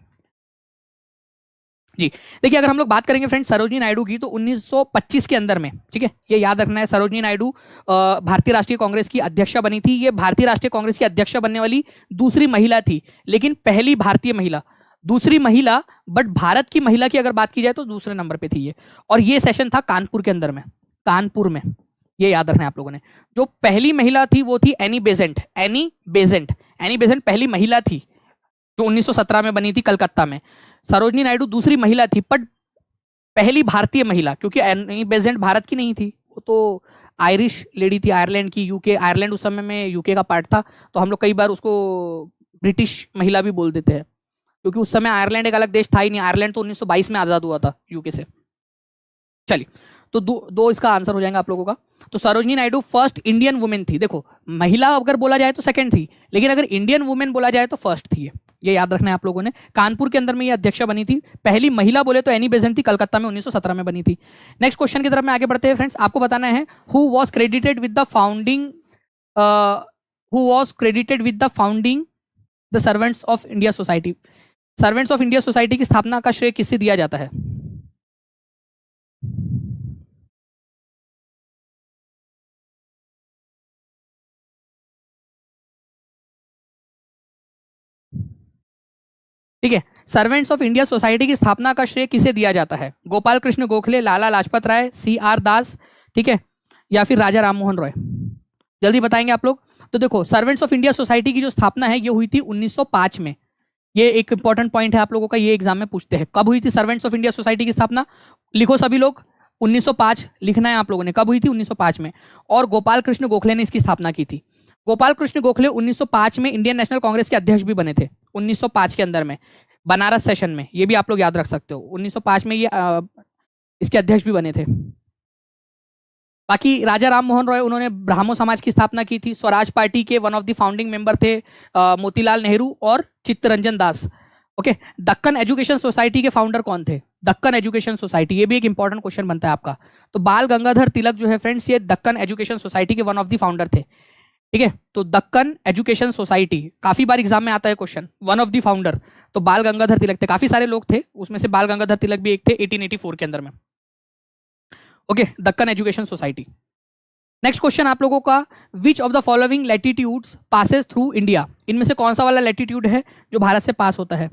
जी देखिए, अगर हम लोग बात करेंगे फ्रेंड्स सरोजिनी नायडू की, तो 1925 के अंदर में, ठीक है, ये याद रखना है, सरोजिनी नायडू भारतीय राष्ट्रीय कांग्रेस की अध्यक्षा बनी थी। ये भारतीय राष्ट्रीय कांग्रेस की अध्यक्षा बनने वाली दूसरी महिला थी, लेकिन पहली भारतीय महिला, दूसरी महिला, बट भारत की महिला की अगर बात की जाए तो दूसरे नंबर पे थी ये। और ये सेशन था कानपुर के अंदर में, कानपुर में, ये याद रखना है आप लोगों ने। जो पहली महिला थी वो थी any Besant. Any Besant, any Besant पहली महिला थी जो 1917 में बनी थी कलकत्ता में। सरोजिनी नायडू दूसरी महिला थी, बट पहली भारतीय महिला, क्योंकि एनी बेजेंट भारत की नहीं थी, वो तो आयरिश लेडी थी, आयरलैंड की, यूके, आयरलैंड उस समय में यूके का पार्ट था, तो हम लोग कई बार उसको ब्रिटिश महिला भी बोल देते हैं, क्योंकि उस समय आयरलैंड एक अलग देश था ही नहीं। आयरलैंड तो 1922 में आज़ाद हुआ था यूके से। चलिए, तो दो इसका आंसर हो जाएगा आप लोगों का। तो Sarojini Naidu first Indian women थी। देखो, महिला अगर बोला जाए तो सेकंड थी, लेकिन अगर इंडियन वुमेन बोला जाए तो फर्स्ट थी। ये याद रखना है आप लोगों ने। कानपुर के अंदर में ये अध्यक्षा बनी थी। पहली महिला बोले तो एनी बेजेंट थी, कलकत्ता में 1917 में बनी थी। नेक्स्ट क्वेश्चन की तरफ में आगे बढ़ते हैं फ्रेंड्स। आपको बताना है who was credited with the founding the servants of India society. Servants of India society की स्थापना का श्रेय किससे दिया जाता है? ठीक है, सर्वेंट्स ऑफ इंडिया सोसाइटी की स्थापना का श्रेय किसे दिया जाता है? गोपाल कृष्ण गोखले, लाला लाजपत राय, CR दास, ठीक है, या फिर राजा राम मोहन रॉय? जल्दी बताएंगे आप लोग। तो देखो, सर्वेंट्स ऑफ इंडिया सोसाइटी की जो स्थापना है ये हुई थी 1905 में। ये एक इंपॉर्टेंट पॉइंट है आप लोगों का, ये एग्जाम में पूछते हैं। कब हुई थी सर्वेंट्स ऑफ इंडिया सोसाइटी की स्थापना? लिखो सभी लोग, 1905 लिखना है आप लोगों ने। कब हुई थी? 1905 में। और गोपाल कृष्ण गोखले ने इसकी स्थापना की थी। गोपाल कृष्ण गोखले 1905 में इंडियन नेशनल कांग्रेस के अध्यक्ष भी बने थे, 1905 के अंदर में, बनारस सेशन में। ये भी आप लोग याद रख सकते हो, 1905 में ये इसके अध्यक्ष भी बने थे। बाकी राजा राम मोहन रॉय, उन्होंने ब्राह्मो समाज की स्थापना की थी। स्वराज पार्टी के one of the founding member थे मोतीलाल नेहरू और Chittaranjan Das. Okay, Deccan education society के फाउंडर कौन थे? दक्कन एजुकेशन सोसाइटी, ये भी एक इंपॉर्टेंट क्वेश्चन बनता है आपका। तो बाल गंगाधर तिलक जो है फ्रेंड्स, ये दक्कन एजुकेशन सोसाइटी के वन ऑफ द फाउंडर थे। ठीक है, तो दक्कन एजुकेशन सोसाइटी, काफी बार एग्जाम में आता है question, one of the founder, तो बाल गंगाधर तिलक थे। काफी सारे लोग थे, उसमें से बाल गंगाधर तिलक भी एक थे 1884 के अंदर में। Okay, Deccan education society. Next question आप लोगों का, विच of the following latitudes passes through India? इनमें से कौन सा वाला लैटिट्यूड है जो भारत से पास होता है?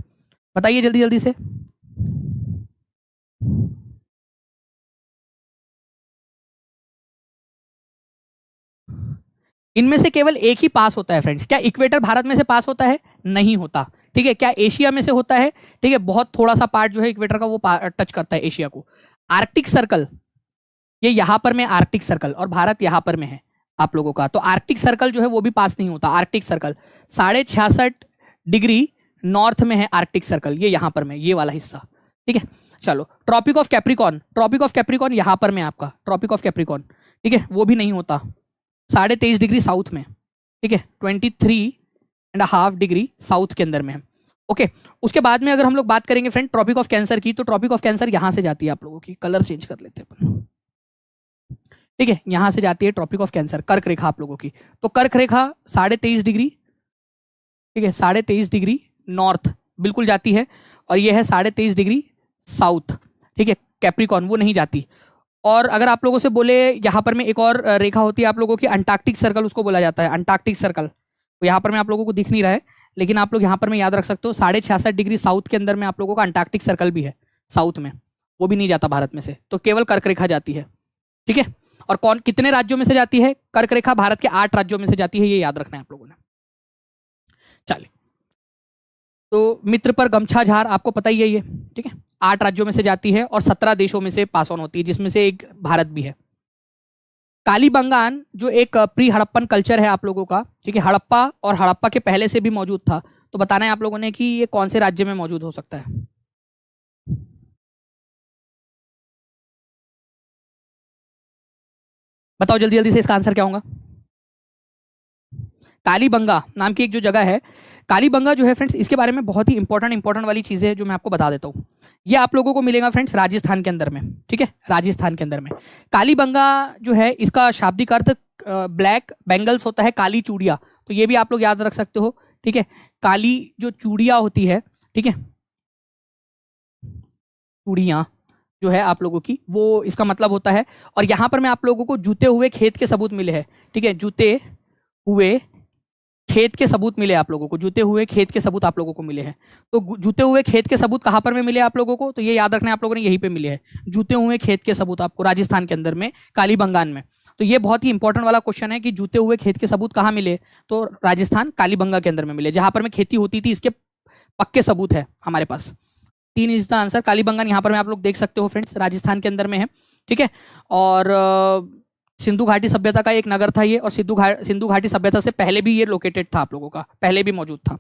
बताइए जल्दी जल्दी से। इनमें से केवल एक ही पास होता है फ्रेंड्स। क्या इक्वेटर भारत में से पास होता है? नहीं होता। ठीक है, क्या एशिया में से होता है? ठीक है, बहुत थोड़ा सा पार्ट जो है इक्वेटर का वो टच करता है एशिया को। आर्कटिक सर्कल, ये यहां पर में आर्कटिक सर्कल, और भारत यहां पर में है आप लोगों का। तो आर्कटिक सर्कल जो है वो भी पास नहीं होता। आर्कटिक सर्कल 66.5 डिग्री नॉर्थ में है आर्कटिक सर्कल, ये यहां पर में, ये वाला हिस्सा। ठीक है, चलो, tropic of Capricorn, tropic of Capricorn यहां पर में आपका, ट्रॉपिक ऑफ कैप्रिकॉन, ठीक है, वो भी नहीं होता, 23.5 डिग्री साउथ में। ठीक है, 23.5 डिग्री साउथ के अंदर में है। ओके, उसके बाद में अगर हम लोग बात करेंगे फ्रेंड ट्रॉपिक ऑफ कैंसर की, तो ट्रॉपिक ऑफ कैंसर यहां से जाती है आप लोगों की, कलर चेंज कर लेते हैं अपन। ठीक है, यहां से जाती है ट्रॉपिक ऑफ कैंसर, कर्क रेखा आप लोगों की। तो कर्क रेखा 23.5 डिग्री, ठीक है, 23.5 डिग्री नॉर्थ बिल्कुल जाती है, और ये है 23.5 डिग्री साउथ। ठीक है, कैप्रिकॉन वो नहीं जाती। और अगर आप लोगों से बोले यहाँ पर में एक और रेखा होती है आप लोगों की, अंटार्कटिक सर्कल उसको बोला जाता है, अंटार्कटिक सर्कल। तो यहाँ पर में आप लोगों को दिख नहीं रहा है, लेकिन आप लोग यहाँ पर में याद रख सकते हो, 66.5 डिग्री साउथ के अंदर में आप लोगों का अंटार्कटिक सर्कल भी है साउथ में, वो भी नहीं जाता भारत में से। तो केवल कर्क रेखा जाती है। ठीक है, और कौन कितने राज्यों में से जाती है कर्क रेखा? भारत के 8 राज्यों में से जाती है, ये याद रखना है आप लोगों ने। चलिए, तो मित्र पर गमछा झार आपको पता ही है ये। ठीक है, 8 राज्यों में से जाती है और 17 देशों में से पास ऑन होती है, जिसमें से एक भारत भी है। कालीबंगान जो एक प्री हड़प्पन कल्चर है आप लोगों का, ठीक है, हड़प्पा और हड़प्पा के पहले से भी मौजूद था। तो बताना है आप लोगों ने कि ये कौन से राज्य में मौजूद हो सकता है। बताओ जल्दी जल्दी से, इसका आंसर क्या होगा? कालीबंगा नाम की एक जो जगह है, कालीबंगा जो है फ्रेंड्स, इसके बारे में बहुत ही इंपॉर्टेंट वाली चीज़ें है जो मैं आपको बता देता हूँ। ये आप लोगों को मिलेगा फ्रेंड्स राजस्थान के अंदर में। ठीक है, राजस्थान के अंदर में कालीबंगा जो है, इसका शाब्दिक अर्थ ब्लैक बैंगल्स होता है, काली चूड़िया। तो ये भी आप लोग याद रख सकते हो। ठीक है, काली जो चूड़िया होती है, ठीक है, चूड़ियाँ जो है आप लोगों की, वो इसका मतलब होता है। और यहाँ पर मैं आप लोगों को जूते हुए खेत के सबूत मिले हैं, ठीक है, जूते हुए खेत के सबूत मिले आप लोगों को, जूते हुए खेत के सबूत आप लोगों को मिले हैं। तो जूते हुए खेत के सबूत कहाँ पर में मिले आप लोगों को, तो ये याद रखना है आप लोगों ने, यहीं पे मिले हैं जूते हुए खेत के सबूत आपको, राजस्थान के अंदर में कालीबंगान में। तो ये बहुत ही इंपॉर्टेंट वाला क्वेश्चन है कि जूते हुए खेत के सबूत कहाँ मिले, तो राजस्थान कालीबंगा के अंदर में मिले, जहां पर में खेती होती थी, इसके पक्के सबूत है हमारे पास। 3 इज द आंसर। कालीबंगान यहाँ पर में आप लोग देख सकते हो फ्रेंड्स, राजस्थान के अंदर में है, ठीक है। और सिंधु घाटी सभ्यता का एक नगर था ये, और सिंधु घाटी सभ्यता से पहले भी ये लोकेटेड था, आप लोगों का पहले भी मौजूद था।